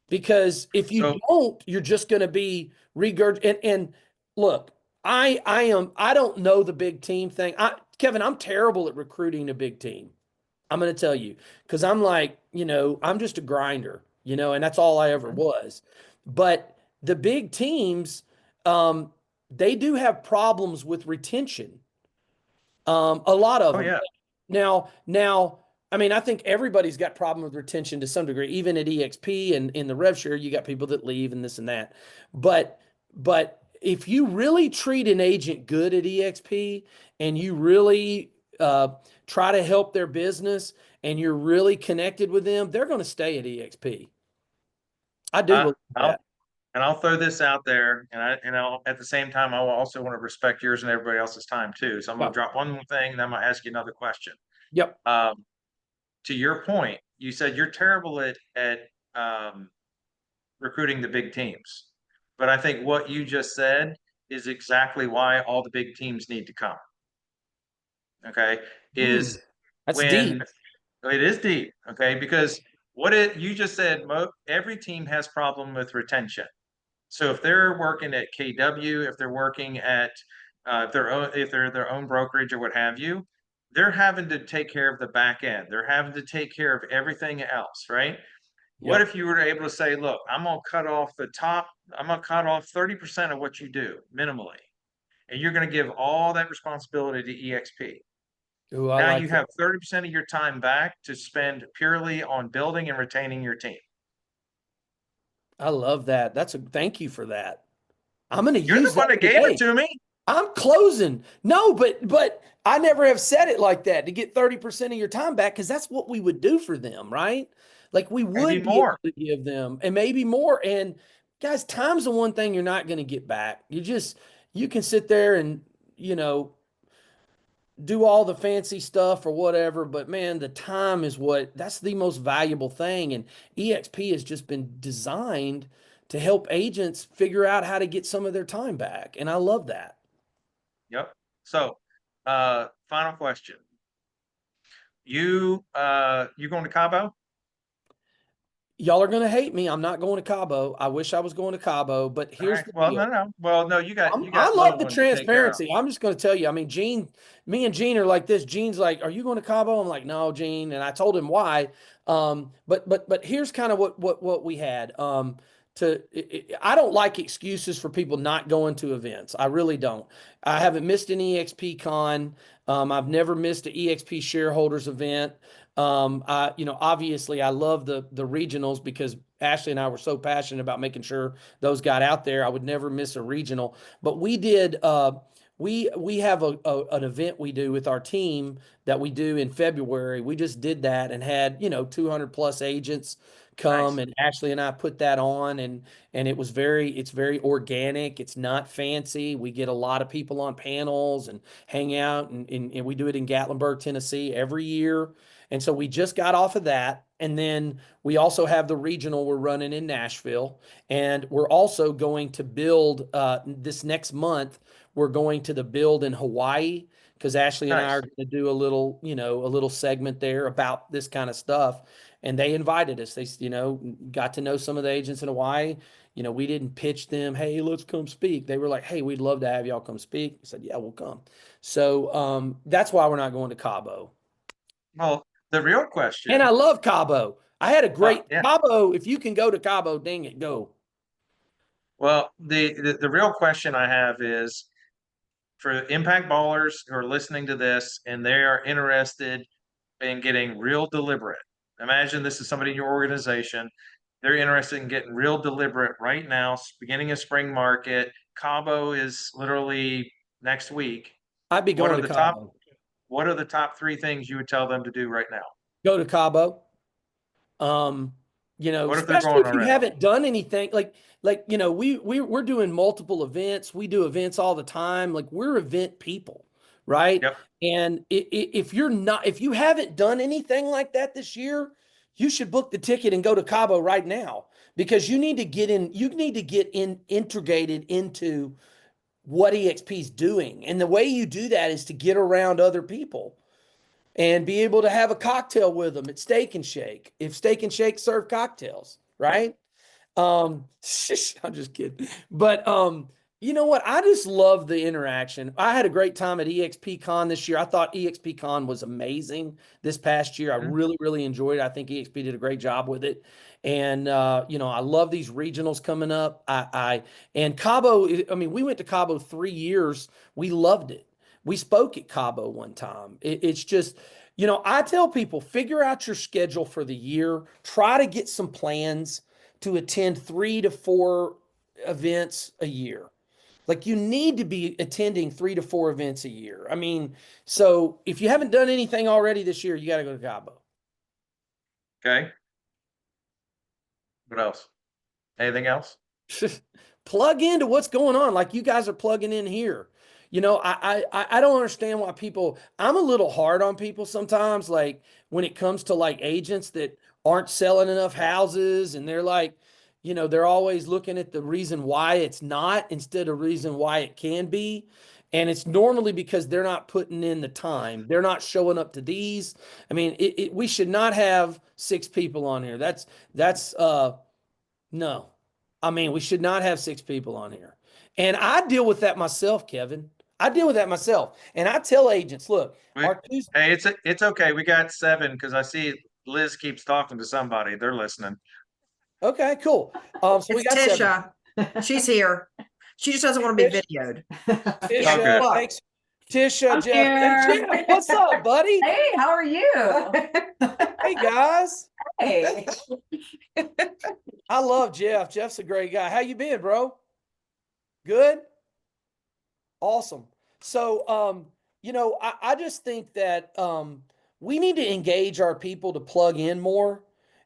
[SPEAKER 1] Because if you
[SPEAKER 3] So,
[SPEAKER 1] don't, you're just going to be and look, I don't know the big team thing. Kevin, I'm terrible at recruiting a big team. I'm going to tell you because I'm like, I'm just a grinder, and that's all I ever was. But the big teams, um, they do have problems with retention. A lot of
[SPEAKER 3] oh
[SPEAKER 1] them.
[SPEAKER 3] yeah,
[SPEAKER 1] Now, I mean, I think everybody's got problem with retention to some degree. Even at EXP and in the rev share, you got people that leave and this and that. But if you really treat an agent good at EXP and you really try to help their business and you're really connected with them, they're going to stay at EXP. I do believe
[SPEAKER 3] I'll
[SPEAKER 1] that.
[SPEAKER 3] and I'll throw this out there, and I'll at the same time I will also want to respect yours and everybody else's time too. So I'm gonna
[SPEAKER 1] Yep.
[SPEAKER 3] drop one more thing, and then I'm gonna ask you another question.
[SPEAKER 1] Yep.
[SPEAKER 3] To your point, you said you're terrible at um, recruiting the big teams, but I think what you just said is exactly why all the big teams need to come. Okay, is
[SPEAKER 1] That's deep.
[SPEAKER 3] when it is deep. Okay, because you just said, every team has problem with retention. So if they're working at KW, if they're working at if they're their own brokerage or what have you, they're having to take care of the back end. They're having to take care of everything else, right? What
[SPEAKER 1] Yep.
[SPEAKER 3] if you were able to say, look, I'm gonna cut off 30% of what you do minimally, and you're gonna give all that responsibility to EXP.
[SPEAKER 1] Ooh, I
[SPEAKER 3] Now
[SPEAKER 1] like
[SPEAKER 3] you
[SPEAKER 1] that.
[SPEAKER 3] have 30% of your time back to spend purely on building and retaining your team.
[SPEAKER 1] I love that. Thank you for that. I'm going to
[SPEAKER 3] You're the
[SPEAKER 1] use that
[SPEAKER 3] one that
[SPEAKER 1] every
[SPEAKER 3] gave it
[SPEAKER 1] day.
[SPEAKER 3] to me.
[SPEAKER 1] I'm closing. No, but I never have said it like that to get 30% of your time back because that's what we would do for them, right? Like we
[SPEAKER 3] Maybe
[SPEAKER 1] would be able
[SPEAKER 3] more.
[SPEAKER 1] to give them and maybe more. And guys, time's the one thing you're not going to get back. You can sit there and, you know, do all the fancy stuff or whatever, but man, the time is that's the most valuable thing. And EXP has just been designed to help agents figure out how to get some of their time back. And I love that.
[SPEAKER 3] Yep. So, final question. You going to Cabo?
[SPEAKER 1] Y'all are going to hate me. I'm not going to Cabo. I wish I was going to Cabo, but
[SPEAKER 3] All
[SPEAKER 1] here's
[SPEAKER 3] right.
[SPEAKER 1] the
[SPEAKER 3] Well,
[SPEAKER 1] deal.
[SPEAKER 3] no. Well, no, you
[SPEAKER 1] I
[SPEAKER 3] got
[SPEAKER 1] love
[SPEAKER 3] little
[SPEAKER 1] the
[SPEAKER 3] ones to take care of.
[SPEAKER 1] transparency. I'm just going to tell you. I mean, me and Gene are like this. Gene's like, "Are you going to Cabo?" I'm like, "No, Gene." And I told him why. But here's kind of what we had. I don't like excuses for people not going to events. I really don't. I haven't missed an EXP con. I've never missed an EXP shareholders event. Obviously I love the regionals because Ashley and I were so passionate about making sure those got out there. I would never miss a regional, but we did, we have an event we do with our team that we do in February. We just did that and had, 200 plus agents come,
[SPEAKER 3] Nice.
[SPEAKER 1] and Ashley and I put that on, and it's very organic. It's not fancy. We get a lot of people on panels and hang out, and we do it in Gatlinburg, Tennessee every year. And so we just got off of that. And then we also have the regional we're running in Nashville. And we're also going to build this next month. We're going to the build in Hawaii because Ashley and I are
[SPEAKER 3] Nice.
[SPEAKER 1] going to do a little segment there about this kind of stuff. And they invited us. They, got to know some of the agents in Hawaii. We didn't pitch them, "Hey, let's come speak." They were like, "Hey, we'd love to have y'all come speak." I said, "Yeah, we'll come." So that's why we're not going to Cabo.
[SPEAKER 3] Well, the real
[SPEAKER 1] And
[SPEAKER 3] question,
[SPEAKER 1] I love Cabo. I had a great
[SPEAKER 3] yeah.
[SPEAKER 1] Cabo. If you can go to Cabo, dang it, go.
[SPEAKER 3] Well, the real question I have is for impact ballers who are listening to this and they are interested in getting real deliberate. Imagine this is somebody in your organization. They're interested in getting real deliberate right now, beginning of spring market. Cabo is literally next week.
[SPEAKER 1] I'd be
[SPEAKER 3] What
[SPEAKER 1] going
[SPEAKER 3] are
[SPEAKER 1] to
[SPEAKER 3] the top
[SPEAKER 1] Cabo.
[SPEAKER 3] what are the top three things you would tell them to do right now?
[SPEAKER 1] Go to Cabo.
[SPEAKER 3] What if they're
[SPEAKER 1] Especially
[SPEAKER 3] going
[SPEAKER 1] if you
[SPEAKER 3] already?
[SPEAKER 1] haven't done anything like, we're doing multiple events. We do events all the time. Like we're event people, right?
[SPEAKER 3] Yep.
[SPEAKER 1] And if you haven't done anything like that this year, you should book the ticket and go to Cabo right now because you need to get in integrated into what EXP is doing. And the way you do that is to get around other people and be able to have a cocktail with them at Steak and Shake. If Steak and Shake serve cocktails, right? I'm just kidding. But you know what? I just love the interaction. I had a great time at EXP Con this year. I thought EXP Con was amazing this past year. I
[SPEAKER 3] Mhm.
[SPEAKER 1] really, really enjoyed it. I think EXP did a great job with it. And I love these regionals coming up. And Cabo, I mean, we went to Cabo 3 years. We loved it. We spoke at Cabo one time. It's just, I tell people, figure out your schedule for the year. Try to get some plans to attend 3 to 4 events a year. Like you need to be attending 3 to 4 events a year. I mean, so if you haven't done anything already this year, you got to go to Cabo.
[SPEAKER 3] Okay. What else? Anything else?
[SPEAKER 1] Plug into what's going on, like you guys are plugging in here. You know, I don't understand why people. I'm a little hard on people sometimes, like when it comes to like agents that aren't selling enough houses, and they're like, you know, they're always looking at the reason why it's not instead of reason why it can be. And it's normally because they're not putting in the time. They're not showing up to these. I mean, we should not have 6 people on here. That's no. I mean, we should not have 6 people on here. And I deal with that myself, Kevin. I deal with that myself. And I tell agents, look,
[SPEAKER 3] We,
[SPEAKER 1] our Tuesday,
[SPEAKER 3] hey, it's okay. We got 7 because I see Liz keeps talking to somebody. They're listening.
[SPEAKER 1] okay, cool. So we
[SPEAKER 4] It's
[SPEAKER 1] got 7.
[SPEAKER 4] Tisha. She's here. She just doesn't want to be
[SPEAKER 1] Tish,
[SPEAKER 4] videoed.
[SPEAKER 3] Oh,
[SPEAKER 1] Tisha,
[SPEAKER 3] good.
[SPEAKER 4] Look.
[SPEAKER 1] thanks. Tisha,
[SPEAKER 5] I'm
[SPEAKER 1] Jeff. Hey,
[SPEAKER 5] here.
[SPEAKER 1] Jeff, what's up, buddy?
[SPEAKER 5] Hey, how are you?
[SPEAKER 1] Hey, guys.
[SPEAKER 5] Hey.
[SPEAKER 1] I love Jeff. Jeff's a great guy. How you been, bro? Good? Awesome. So, you know, I just think that we need to engage our people to plug in more.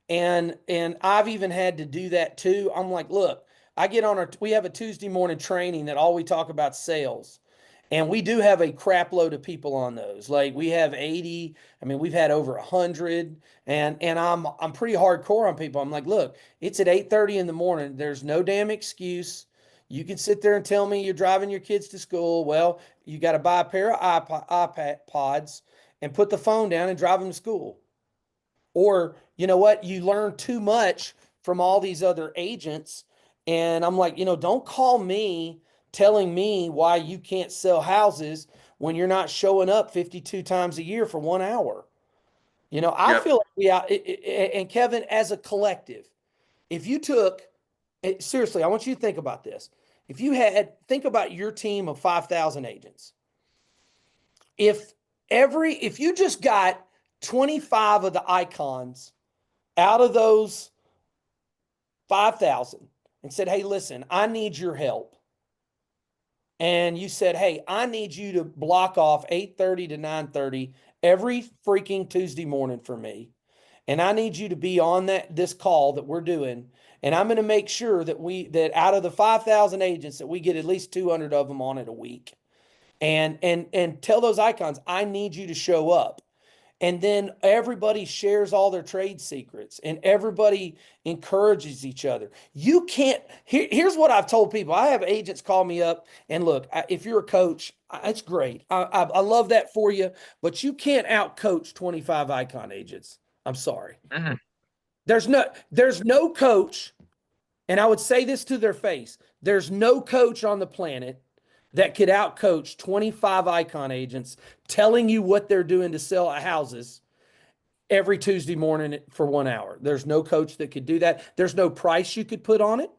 [SPEAKER 1] And I've even had to do that too. I'm like, look, I get on we have a Tuesday morning training that all we talk about sales. And we do have a crap load of people on those. Like we have 80. I mean, we've had over 100. And I'm pretty hardcore on people. I'm like, look, it's at 8:30 in the morning. There's no damn excuse. You can sit there and tell me you're driving your kids to school. Well, you got to buy a pair of iPods and put the phone down and drive them to school. Or, you know what? You learn too much from all these other agents. And I'm like, you know, don't call me telling me why you can't sell houses when you're not showing up 52 times a year for 1 hour. You know, I
[SPEAKER 3] Yep.
[SPEAKER 1] feel like and Kevin, as a collective, if you took seriously, I want you to think about this. If you think about your team of 5,000 agents. If if you just got 25 of the icons out of those 5,000 and said, hey, listen, I need your help. And you said, hey, I need you to block off 8:30 to 9:30 every freaking Tuesday morning for me. And I need you to be on this call that we're doing. And I'm going to make sure that out of the 5,000 agents that we get at least 200 of them on it a week. And tell those icons, I need you to show up. And then everybody shares all their trade secrets and everybody encourages each other. You can't, here's what I've told people. I have agents call me up and look, if you're a coach, it's great. I love that for you, but you can't out coach 25 icon agents. I'm sorry.
[SPEAKER 3] Mhm.
[SPEAKER 1] There's no coach, and I would say this to their face. There's no coach on the planet that could outcoach 25 icon agents telling you what they're doing to sell houses every Tuesday morning for 1 hour. There's no coach that could do that. There's no price you could put on it.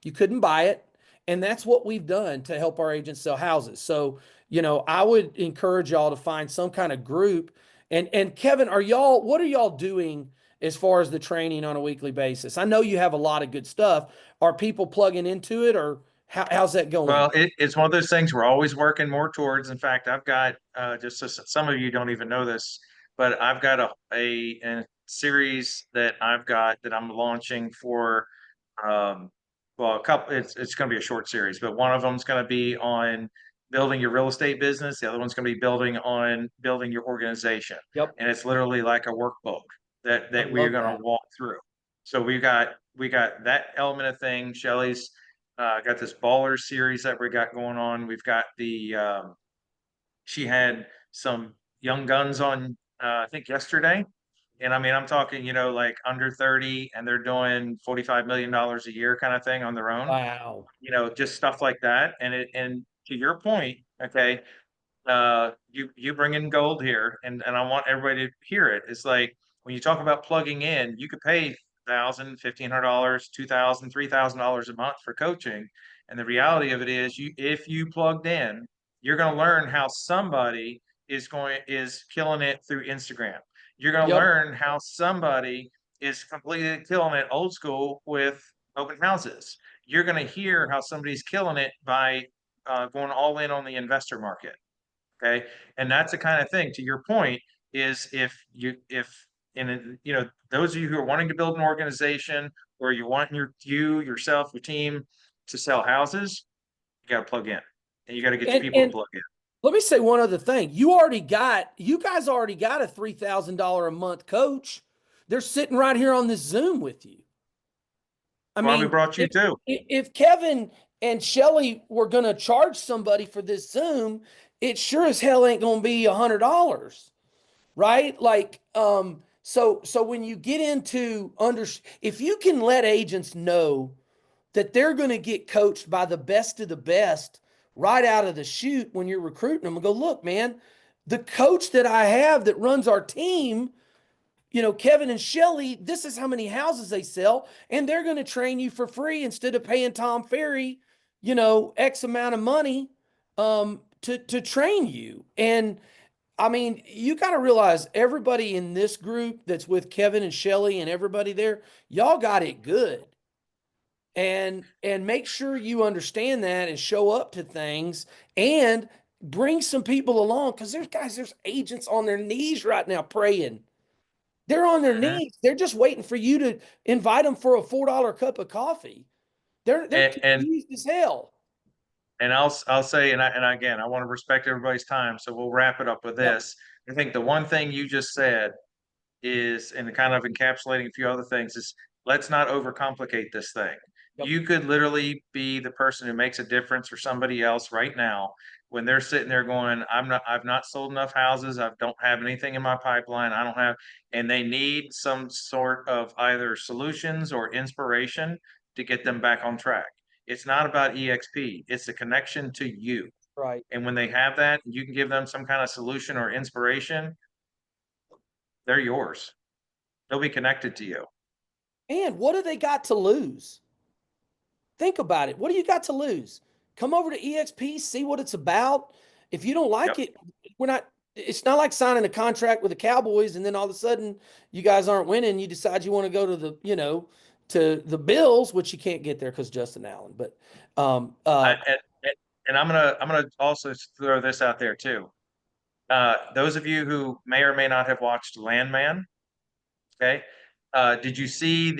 [SPEAKER 1] You couldn't buy it. And that's what we've done to help our agents sell houses. So, you know, I would encourage y'all to find some kind of group. And Kevin, what are y'all doing as far as the training on a weekly basis? I know you have a lot of good stuff. Are people plugging into it, or how's that going?
[SPEAKER 3] Well, it's one of those things we're always working more towards. In fact, I've got just so some of you don't even know this, but I've got a series that I've got that I'm launching for well, a couple. It's going to be a short series, but one of them is going to be on building your real estate business. The other one's going to be building your organization,
[SPEAKER 1] Yep.
[SPEAKER 3] and it's literally like a workbook
[SPEAKER 1] I
[SPEAKER 3] that we're
[SPEAKER 1] love
[SPEAKER 3] going
[SPEAKER 1] that.
[SPEAKER 3] to walk through. So we got that element of thing. Shelly's got this baller series that we got going on. We've got she had some young guns on, I think yesterday. And I mean, I'm talking, like under 30 and they're doing $45 million a year kind of thing on their own,
[SPEAKER 1] Wow.
[SPEAKER 3] just stuff like that. And to your point, okay, you bring in gold here, and I want everybody to hear it. It's like when you talk about plugging in, you could pay $1,000, $1,500, $2,000, $3,000 a month for coaching, and the reality of it is, if you plugged in, you're going to learn how somebody is killing it through Instagram. You're going to
[SPEAKER 1] Yep.
[SPEAKER 3] learn how somebody is completely killing it old school with open houses. You're going to hear how somebody's killing it by going all in on the investor market. Okay. And that's the kind of thing, to your point, is those of you who are wanting to build an organization, or you want yourself, your team to sell houses, you got to plug in, and you got to get your people to
[SPEAKER 1] And
[SPEAKER 3] plug in.
[SPEAKER 1] let me say one other thing. You guys already got a $3,000 a month coach. They're sitting right here on this Zoom with you. I
[SPEAKER 3] Why we
[SPEAKER 1] mean,
[SPEAKER 3] brought you too.
[SPEAKER 1] if Kevin and Shelly were going to charge somebody for this Zoom, it sure as hell ain't going to be $100, right? Like, so when you get into if you can let agents know that they're going to get coached by the best of the best right out of the chute when you're recruiting them, and go, look, man, the coach that I have that runs our team, Kevin and Shelly, this is how many houses they sell, and they're going to train you for free instead of paying Tom Ferry, X amount of money to train you. And I mean, you got to realize everybody in this group that's with Kevin and Shelly and everybody there, y'all got it good. And make sure you understand that and show up to things and bring some people along, because there's agents on their knees right now praying. They're on their
[SPEAKER 3] Mhm.
[SPEAKER 1] knees. They're just waiting for you to invite them for a $4 cup of coffee. They're
[SPEAKER 3] And
[SPEAKER 1] confused as hell.
[SPEAKER 3] I'll say, and again, I want to respect everybody's time, so we'll wrap it up with
[SPEAKER 1] Yep.
[SPEAKER 3] this. I think the one thing you just said is, and kind of encapsulating a few other things, is let's not overcomplicate this thing.
[SPEAKER 1] Yep.
[SPEAKER 3] You could literally be the person who makes a difference for somebody else right now when they're sitting there going, I've not sold enough houses, I don't have anything in my pipeline, I don't have, and they need some sort of either solutions or inspiration to get them back on track. It's not about EXP, it's the connection to you.
[SPEAKER 1] Right.
[SPEAKER 3] And when they have that, you can give them some kind of solution or inspiration, they're yours. They'll be connected to you.
[SPEAKER 1] And what do they got to lose? Think about it. What do you got to lose? Come over to EXP, see what it's about. If you don't like
[SPEAKER 3] Yep.
[SPEAKER 1] it, it's not like signing a contract with the Cowboys and then all of a sudden you guys aren't winning. You decide you want to go to to the Bills, which you can't get there because Justin Allen. But
[SPEAKER 3] I, and I'm gonna also throw this out there too. Those of you who may or may not have watched Landman, okay? Did
[SPEAKER 1] I
[SPEAKER 3] you
[SPEAKER 1] haven't
[SPEAKER 3] see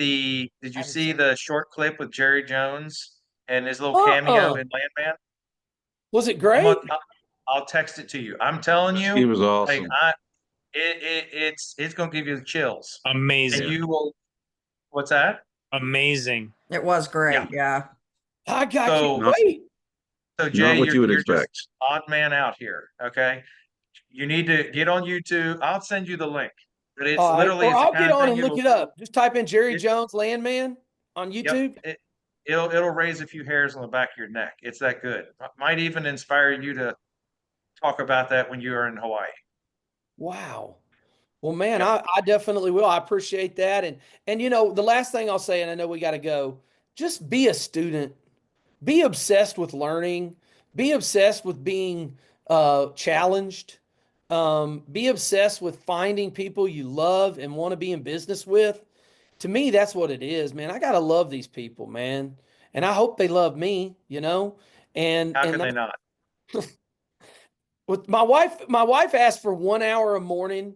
[SPEAKER 1] seen it.
[SPEAKER 3] the short clip with Jerry Jones and his little cameo
[SPEAKER 1] Uh-uh.
[SPEAKER 3] in Landman?
[SPEAKER 1] Was it
[SPEAKER 3] I'm
[SPEAKER 1] great?
[SPEAKER 3] gonna, I'll text it to you. I'm telling
[SPEAKER 2] He
[SPEAKER 3] you,
[SPEAKER 2] was
[SPEAKER 3] like
[SPEAKER 2] awesome.
[SPEAKER 3] it's gonna give you the chills. And
[SPEAKER 5] Amazing.
[SPEAKER 3] you will. What's that?
[SPEAKER 5] Amazing.
[SPEAKER 4] It was
[SPEAKER 3] Yeah.
[SPEAKER 4] great. Yeah.
[SPEAKER 1] I can't
[SPEAKER 3] So
[SPEAKER 2] Not,
[SPEAKER 1] wait.
[SPEAKER 3] Jay,
[SPEAKER 2] not what you would
[SPEAKER 3] you're just
[SPEAKER 2] expect.
[SPEAKER 3] odd man out here. Okay. You need to get on YouTube. I'll send you the link. But it's
[SPEAKER 1] All right.
[SPEAKER 3] literally,
[SPEAKER 1] Or
[SPEAKER 3] it's the
[SPEAKER 1] I'll
[SPEAKER 3] kind
[SPEAKER 1] get
[SPEAKER 3] of
[SPEAKER 1] on
[SPEAKER 3] thing
[SPEAKER 1] and look it up. Just type in Jerry
[SPEAKER 3] it
[SPEAKER 1] Jones Landman on
[SPEAKER 3] yep,
[SPEAKER 1] YouTube.
[SPEAKER 3] it'll raise a few hairs on the back of your neck. It's that good. Might even inspire you to talk about that when you are in Hawaii.
[SPEAKER 1] Wow. Well, man,
[SPEAKER 3] Yep.
[SPEAKER 1] I definitely will. I appreciate that. And the last thing I'll say, and I know we got to go, just be a student. Be obsessed with learning. Be obsessed with being challenged. Be obsessed with finding people you love and want to be in business with. To me, that's what it is, man. I gotta love these people, man, and I hope they love me. And
[SPEAKER 3] How
[SPEAKER 1] and
[SPEAKER 3] can they
[SPEAKER 1] that's
[SPEAKER 3] not?
[SPEAKER 1] with my wife asked for 1 hour a morning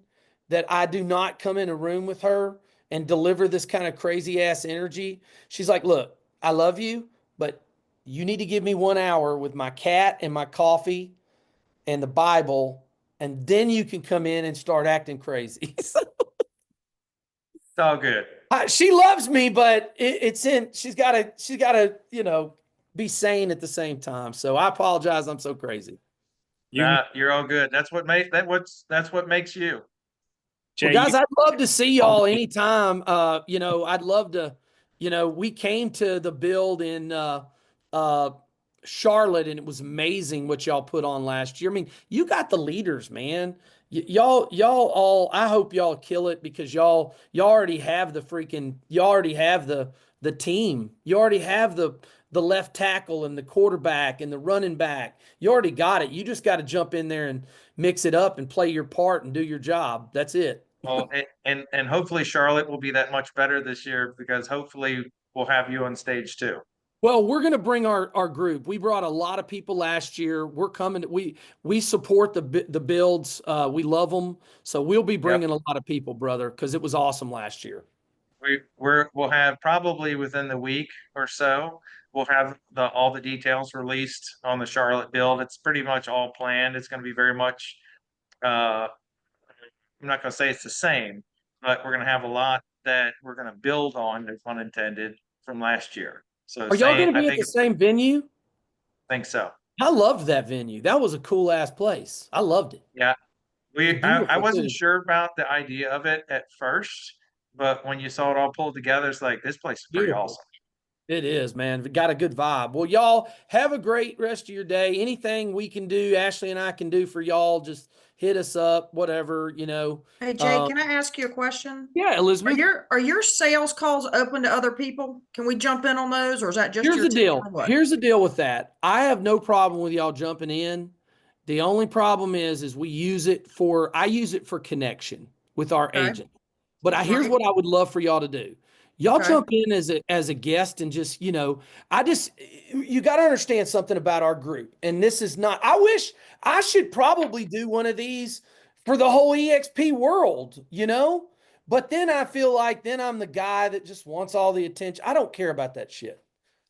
[SPEAKER 1] that I do not come in a room with her and deliver this kind of crazy ass energy. She's like, look, I love you, but you need to give me 1 hour with my cat and my coffee and the Bible, and then you can come in and start acting crazy. So,
[SPEAKER 3] It's all good.
[SPEAKER 1] she loves me, but she's gotta be sane at the same time. So I apologize. I'm so crazy.
[SPEAKER 5] You,
[SPEAKER 3] You're all good. That's what makes you.
[SPEAKER 1] Well,
[SPEAKER 5] Jay,
[SPEAKER 1] guys, I'd love to see y'all
[SPEAKER 5] you,
[SPEAKER 1] anytime. I'd love to, we came to the build in uh Charlotte and it was amazing what y'all put on last year. I mean, you got the leaders, man. Y'all all, I hope y'all kill it because y'all already have the team. You already have the left tackle and the quarterback and the running back. You already got it. You just got to jump in there and mix it up and play your part and do your job. That's it.
[SPEAKER 3] Well, and hopefully Charlotte will be that much better this year because hopefully we'll have you on stage too.
[SPEAKER 1] Well, we're going to bring our group. We brought a lot of people last year. We're coming. We support the builds. We love them. So we'll be
[SPEAKER 3] Yep.
[SPEAKER 1] bringing a lot of people, brother, because it was awesome last year.
[SPEAKER 3] We'll have probably within the week or so, we'll have all the details released on the Charlotte build. It's pretty much all planned. It's going to be very much, I'm not going to say it's the same, but we're going to have a lot that we're going to build on, no pun intended, from last year. So
[SPEAKER 1] Are y'all going
[SPEAKER 3] same,
[SPEAKER 1] to
[SPEAKER 3] I
[SPEAKER 1] be at the
[SPEAKER 3] think,
[SPEAKER 1] same venue?
[SPEAKER 3] think so.
[SPEAKER 1] I loved that venue. That was a cool ass place. I loved it.
[SPEAKER 3] Yeah.
[SPEAKER 1] It's
[SPEAKER 3] I
[SPEAKER 1] beautiful
[SPEAKER 3] wasn't
[SPEAKER 1] too.
[SPEAKER 3] sure about the idea of it at first, but when you saw it all pulled together, it's like, this place is pretty
[SPEAKER 1] Beautiful.
[SPEAKER 3] awesome.
[SPEAKER 1] It is, man. We got a good vibe. Well, y'all have a great rest of your day. Anything we can do, Ashley and I can do for y'all, just hit us up, whatever, you know.
[SPEAKER 4] Hey, Jay, can I ask you a question?
[SPEAKER 1] Yeah,
[SPEAKER 4] Are
[SPEAKER 1] Elizabeth,
[SPEAKER 4] your sales calls open to other people? Can we jump in on those, or is that just
[SPEAKER 1] here's
[SPEAKER 4] your
[SPEAKER 1] the
[SPEAKER 4] team
[SPEAKER 1] deal.
[SPEAKER 4] or what?
[SPEAKER 1] Here's the deal with that. I have no problem with y'all jumping in. The only problem is I use it for connection with our
[SPEAKER 4] Okay.
[SPEAKER 1] agent. But here's
[SPEAKER 4] Right.
[SPEAKER 1] what I would love for y'all to do. Y'all
[SPEAKER 4] Okay.
[SPEAKER 1] jump in as a guest and just, you got to understand something about our group. And this is not, I wish I should probably do one of these for the whole EXP world, But then I feel like then I'm the guy that just wants all the attention. I don't care about that shit.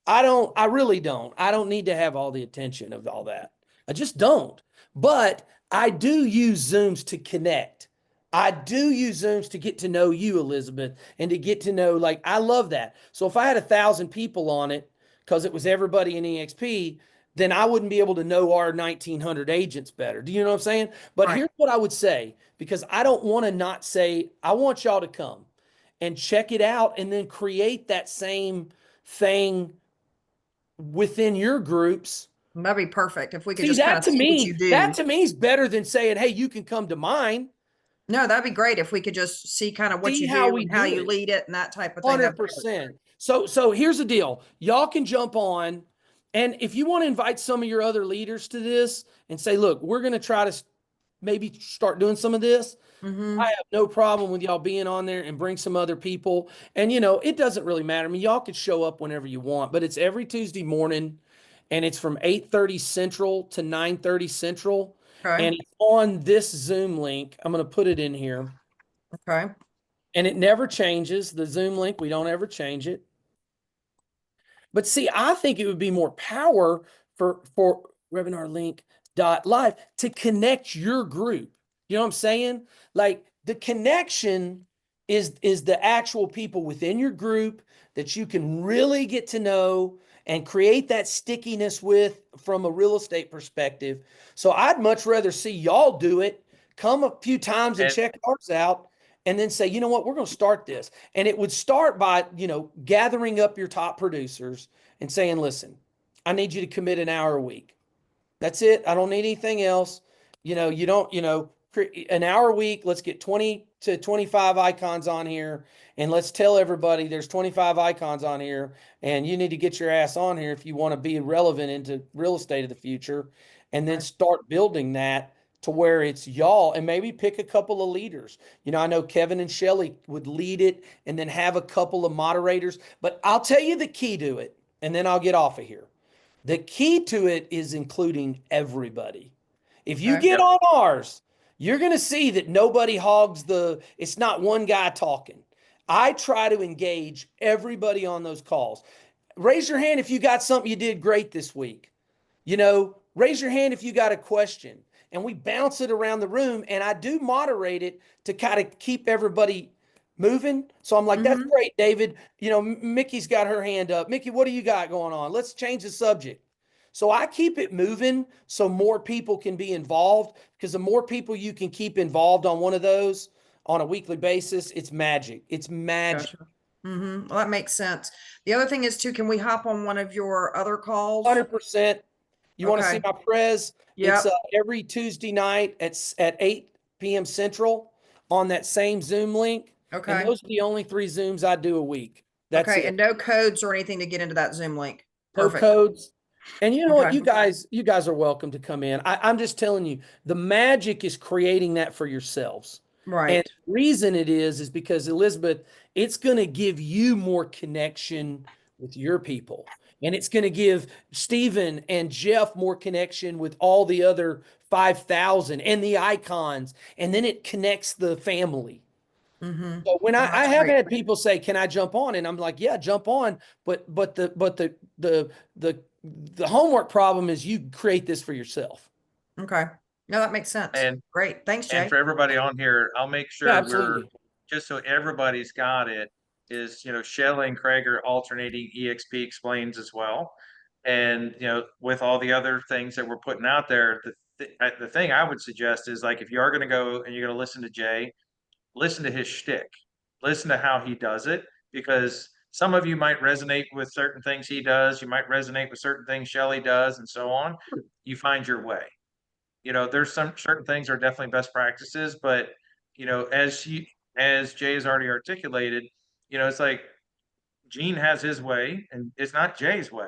[SPEAKER 1] I really don't. I don't need to have all the attention of all that. I just don't. But I do use Zooms to connect. I do use Zooms to get to know you, Elizabeth, and to get to know, like, I love that. So if I had 1,000 people on it, because it was everybody in EXP, then I wouldn't be able to know our 1,900 agents better. Do you know what I'm saying? But
[SPEAKER 4] Right.
[SPEAKER 1] here's what I would say, because I don't want to not say, I want y'all to come and check it out and then create that same thing within your groups.
[SPEAKER 4] That'd be perfect if we could
[SPEAKER 1] See,
[SPEAKER 4] just kind of see what you
[SPEAKER 1] that
[SPEAKER 4] do.
[SPEAKER 1] to me is better than saying, hey, you can come to mine.
[SPEAKER 4] No, that'd be great if we could just see kind of what
[SPEAKER 1] See
[SPEAKER 4] you
[SPEAKER 1] how
[SPEAKER 4] do
[SPEAKER 1] we
[SPEAKER 4] and how
[SPEAKER 1] do
[SPEAKER 4] you
[SPEAKER 1] it.
[SPEAKER 4] lead it and that type of thing. That'd be perfect.
[SPEAKER 1] 100%. So here's the deal. Y'all can jump on, and if you want to invite some of your other leaders to this and say, look, we're going to try to maybe start doing some of this.
[SPEAKER 4] Mm-hmm.
[SPEAKER 1] I have no problem with y'all being on there and bring some other people. And it doesn't really matter. I mean, y'all could show up whenever you want, but it's every Tuesday morning and it's from 8:30 Central to 9:30 Central.
[SPEAKER 4] Okay.
[SPEAKER 1] And it's on this Zoom link. I'm going to put it in here.
[SPEAKER 4] Okay.
[SPEAKER 1] And it never changes. The Zoom link, we don't ever change it. But see, I think it would be more power for webinar link dot live to connect your group. You know what I'm saying? Like the connection is the actual people within your group that you can really get to know and create that stickiness with from a real estate perspective. So I'd much rather see y'all do it, come a few times and
[SPEAKER 3] And
[SPEAKER 1] check ours out, and then say, you know what, we're going to start this. And it would start by, gathering up your top producers and saying, listen, I need you to commit an hour a week. That's it. I don't need anything else. You don't, an hour a week. Let's get 20 to 25 icons on here. And let's tell everybody there's 25 icons on here. And you need to get your ass on here if you want to be relevant into real estate of the future. And then
[SPEAKER 4] Right.
[SPEAKER 1] start building that to where it's y'all and maybe pick a couple of leaders. I know Kevin and Shelly would lead it and then have a couple of moderators. But I'll tell you the key to it, and then I'll get off of here. The key to it is including everybody. If you
[SPEAKER 4] Okay.
[SPEAKER 1] get
[SPEAKER 3] Yep.
[SPEAKER 1] on ours, you're going to see that nobody hogs it's not one guy talking. I try to engage everybody on those calls. Raise your hand if you got something you did great this week. Raise your hand if you got a question. And we bounce it around the room, and I do moderate it to kind of keep everybody moving. So I'm like, that's
[SPEAKER 4] Mm-hmm.
[SPEAKER 1] great, David. Mickey's got her hand up. Mickey, what do you got going on? Let's change the subject. So I keep it moving so more people can be involved, because the more people you can keep involved on one of those on a weekly basis, it's magic. It's magic.
[SPEAKER 4] Gotcha. Mm-hmm. Well, that makes sense. The other thing is too, can we hop on one of your other calls?
[SPEAKER 1] 100%. You want to see
[SPEAKER 4] Okay.
[SPEAKER 1] my prez? It's
[SPEAKER 4] Yep.
[SPEAKER 1] every Tuesday night at 8 p.m. Central on that same Zoom link. And
[SPEAKER 4] Okay.
[SPEAKER 1] those are the only 3 Zooms I do a week. That's
[SPEAKER 4] Okay.
[SPEAKER 1] it.
[SPEAKER 4] And no codes or anything to get into that Zoom link.
[SPEAKER 1] No
[SPEAKER 4] Perfect.
[SPEAKER 1] codes. And you know what?
[SPEAKER 4] Okay.
[SPEAKER 1] You guys are welcome to come in. I'm just telling you, the magic is creating that for yourselves. And
[SPEAKER 4] Right.
[SPEAKER 1] the reason it is because Elizabeth, it's going to give you more connection with your people. And it's going to give Stephen and Jeff more connection with all the other 5,000 and the icons. And then it connects the family.
[SPEAKER 4] Mm-hmm.
[SPEAKER 1] So when
[SPEAKER 4] Oh,
[SPEAKER 1] I
[SPEAKER 4] that's
[SPEAKER 1] have
[SPEAKER 4] great.
[SPEAKER 1] had people say, "Can I jump on?" and I'm like, "Yeah, jump on." But the homework problem is you create this for yourself.
[SPEAKER 4] Okay. No, that makes sense.
[SPEAKER 3] And
[SPEAKER 4] Great. Thanks, Jay.
[SPEAKER 3] And for everybody on here, I'll make
[SPEAKER 1] Yeah,
[SPEAKER 3] sure
[SPEAKER 1] absolutely.
[SPEAKER 3] just so everybody's got it, is, Shelley and Craig are alternating EXP explains as well. And, with all the other things that we're putting out there, the thing I would suggest is, like, if you are going to go and you're going to listen to Jay, listen to his shtick, listen to how he does it, because some of you might resonate with certain things he does. You might resonate with certain things Shelley does, and so on. You find your way. There's some certain things are definitely best practices, but as Jay has already articulated, it's like Gene has his way and it's not Jay's way,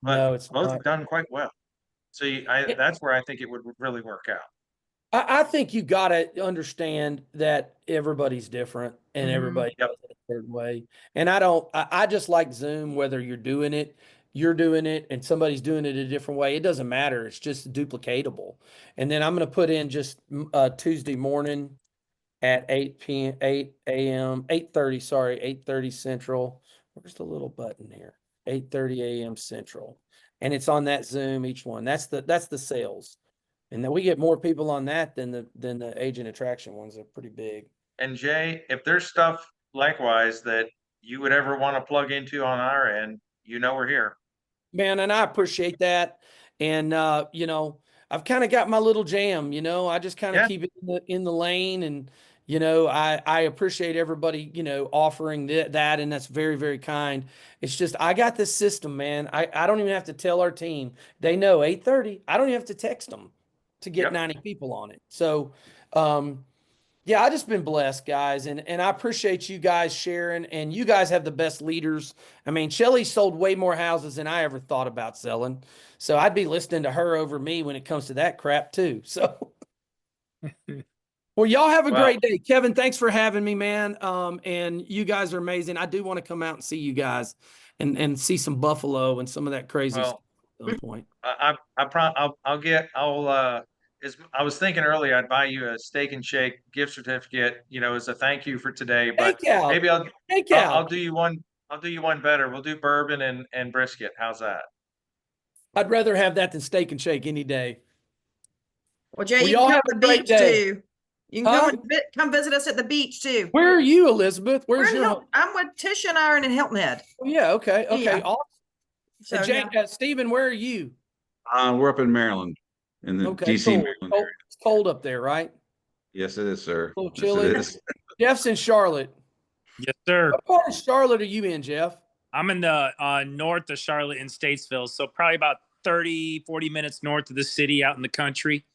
[SPEAKER 3] but
[SPEAKER 1] No, it's
[SPEAKER 3] both
[SPEAKER 1] not.
[SPEAKER 3] have done quite well. So that's where I think it would really work out.
[SPEAKER 1] I think you got to understand that everybody's different and
[SPEAKER 4] Mhm.
[SPEAKER 1] everybody
[SPEAKER 3] Yep.
[SPEAKER 1] does it a certain way. And I just like Zoom, whether you're doing it, and somebody's doing it a different way. It doesn't matter. It's just duplicatable. And then I'm going to put in just Tuesday morning at 8 p.m., 8 a.m., 8:30, sorry, 8:30 Central. Where's the little button here? 8:30 a.m. Central. And it's on that Zoom, each one. That's the sales. And then we get more people on that than the agent attraction ones. They're pretty big.
[SPEAKER 3] And Jay, if there's stuff likewise that you would ever want to plug into on our end, we're here.
[SPEAKER 1] Man, and I appreciate that. And I've kind of got my little jam, I just kind of
[SPEAKER 3] Yeah.
[SPEAKER 1] keep it in the lane. And I appreciate everybody, offering that, and that's very, very kind. It's just I got this system, man. I don't even have to tell our team. They know 8:30. I don't even have to text them to get
[SPEAKER 3] Yep.
[SPEAKER 1] 90 people on it. So yeah, I just been blessed, guys, and I appreciate you guys sharing. And you guys have the best leaders. I mean, Shelly sold way more houses than I ever thought about selling, so I'd be listening to her over me when it comes to that crap too. So, well, y'all have a
[SPEAKER 3] Well,
[SPEAKER 1] great day, Kevin. Thanks for having me, man. And you guys are amazing. I do want to come out and see you guys, and see some buffalo and some of that crazy
[SPEAKER 3] Well,
[SPEAKER 1] stuff at some point.
[SPEAKER 3] as I was thinking earlier, I'd buy you a Steak and Shake gift certificate, as a thank you for today. But
[SPEAKER 1] Takeout,
[SPEAKER 3] maybe I'll
[SPEAKER 1] takeout.
[SPEAKER 3] do you one. I'll do you one better. We'll do bourbon and brisket. How's that?
[SPEAKER 1] I'd rather have that than Steak and Shake any day.
[SPEAKER 4] Well, Jay,
[SPEAKER 1] Well,
[SPEAKER 4] you can
[SPEAKER 1] y'all
[SPEAKER 4] come
[SPEAKER 1] have
[SPEAKER 4] to
[SPEAKER 1] a
[SPEAKER 4] the
[SPEAKER 1] great
[SPEAKER 4] beach
[SPEAKER 1] day.
[SPEAKER 4] too. You can
[SPEAKER 1] Huh?
[SPEAKER 4] come visit us at the beach too.
[SPEAKER 1] Where are you, Elizabeth?
[SPEAKER 4] We're
[SPEAKER 1] Where's
[SPEAKER 4] in
[SPEAKER 1] your
[SPEAKER 4] Hilton. I'm with Tish and Iron in Hilton Head.
[SPEAKER 1] Oh, yeah, okay, okay,
[SPEAKER 4] Yeah.
[SPEAKER 1] awesome.
[SPEAKER 4] So
[SPEAKER 1] And Jay,
[SPEAKER 4] yeah.
[SPEAKER 1] Stephen, where are you?
[SPEAKER 2] We're up in Maryland, in the
[SPEAKER 1] Okay,
[SPEAKER 2] DC,
[SPEAKER 1] cool.
[SPEAKER 2] Maryland
[SPEAKER 1] Oh,
[SPEAKER 2] area.
[SPEAKER 1] it's cold up there, right?
[SPEAKER 2] Yes, it is, sir.
[SPEAKER 1] A little
[SPEAKER 2] Yes, it
[SPEAKER 1] chilly.
[SPEAKER 2] is.
[SPEAKER 1] Jeff's in Charlotte.
[SPEAKER 5] Yes, sir.
[SPEAKER 1] What part of Charlotte are you in, Jeff?
[SPEAKER 5] I'm in the north of Charlotte in Statesville, so probably about 30, 40 minutes north of the city out in the country.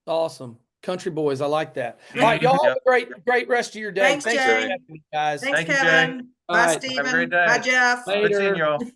[SPEAKER 1] Awesome. Country boys, I like that. All right, y'all have
[SPEAKER 3] Yep.
[SPEAKER 1] a great rest of your day.
[SPEAKER 4] Thanks,
[SPEAKER 1] Thanks
[SPEAKER 4] Jay.
[SPEAKER 1] for having me, guys.
[SPEAKER 4] Thanks,
[SPEAKER 3] Thank you, Jay.
[SPEAKER 4] Kevin.
[SPEAKER 1] All
[SPEAKER 4] Bye,
[SPEAKER 1] right.
[SPEAKER 3] Have a great
[SPEAKER 4] Stephen.
[SPEAKER 3] day.
[SPEAKER 4] Bye, Jeff.
[SPEAKER 3] Good seeing
[SPEAKER 1] Later.
[SPEAKER 3] you all.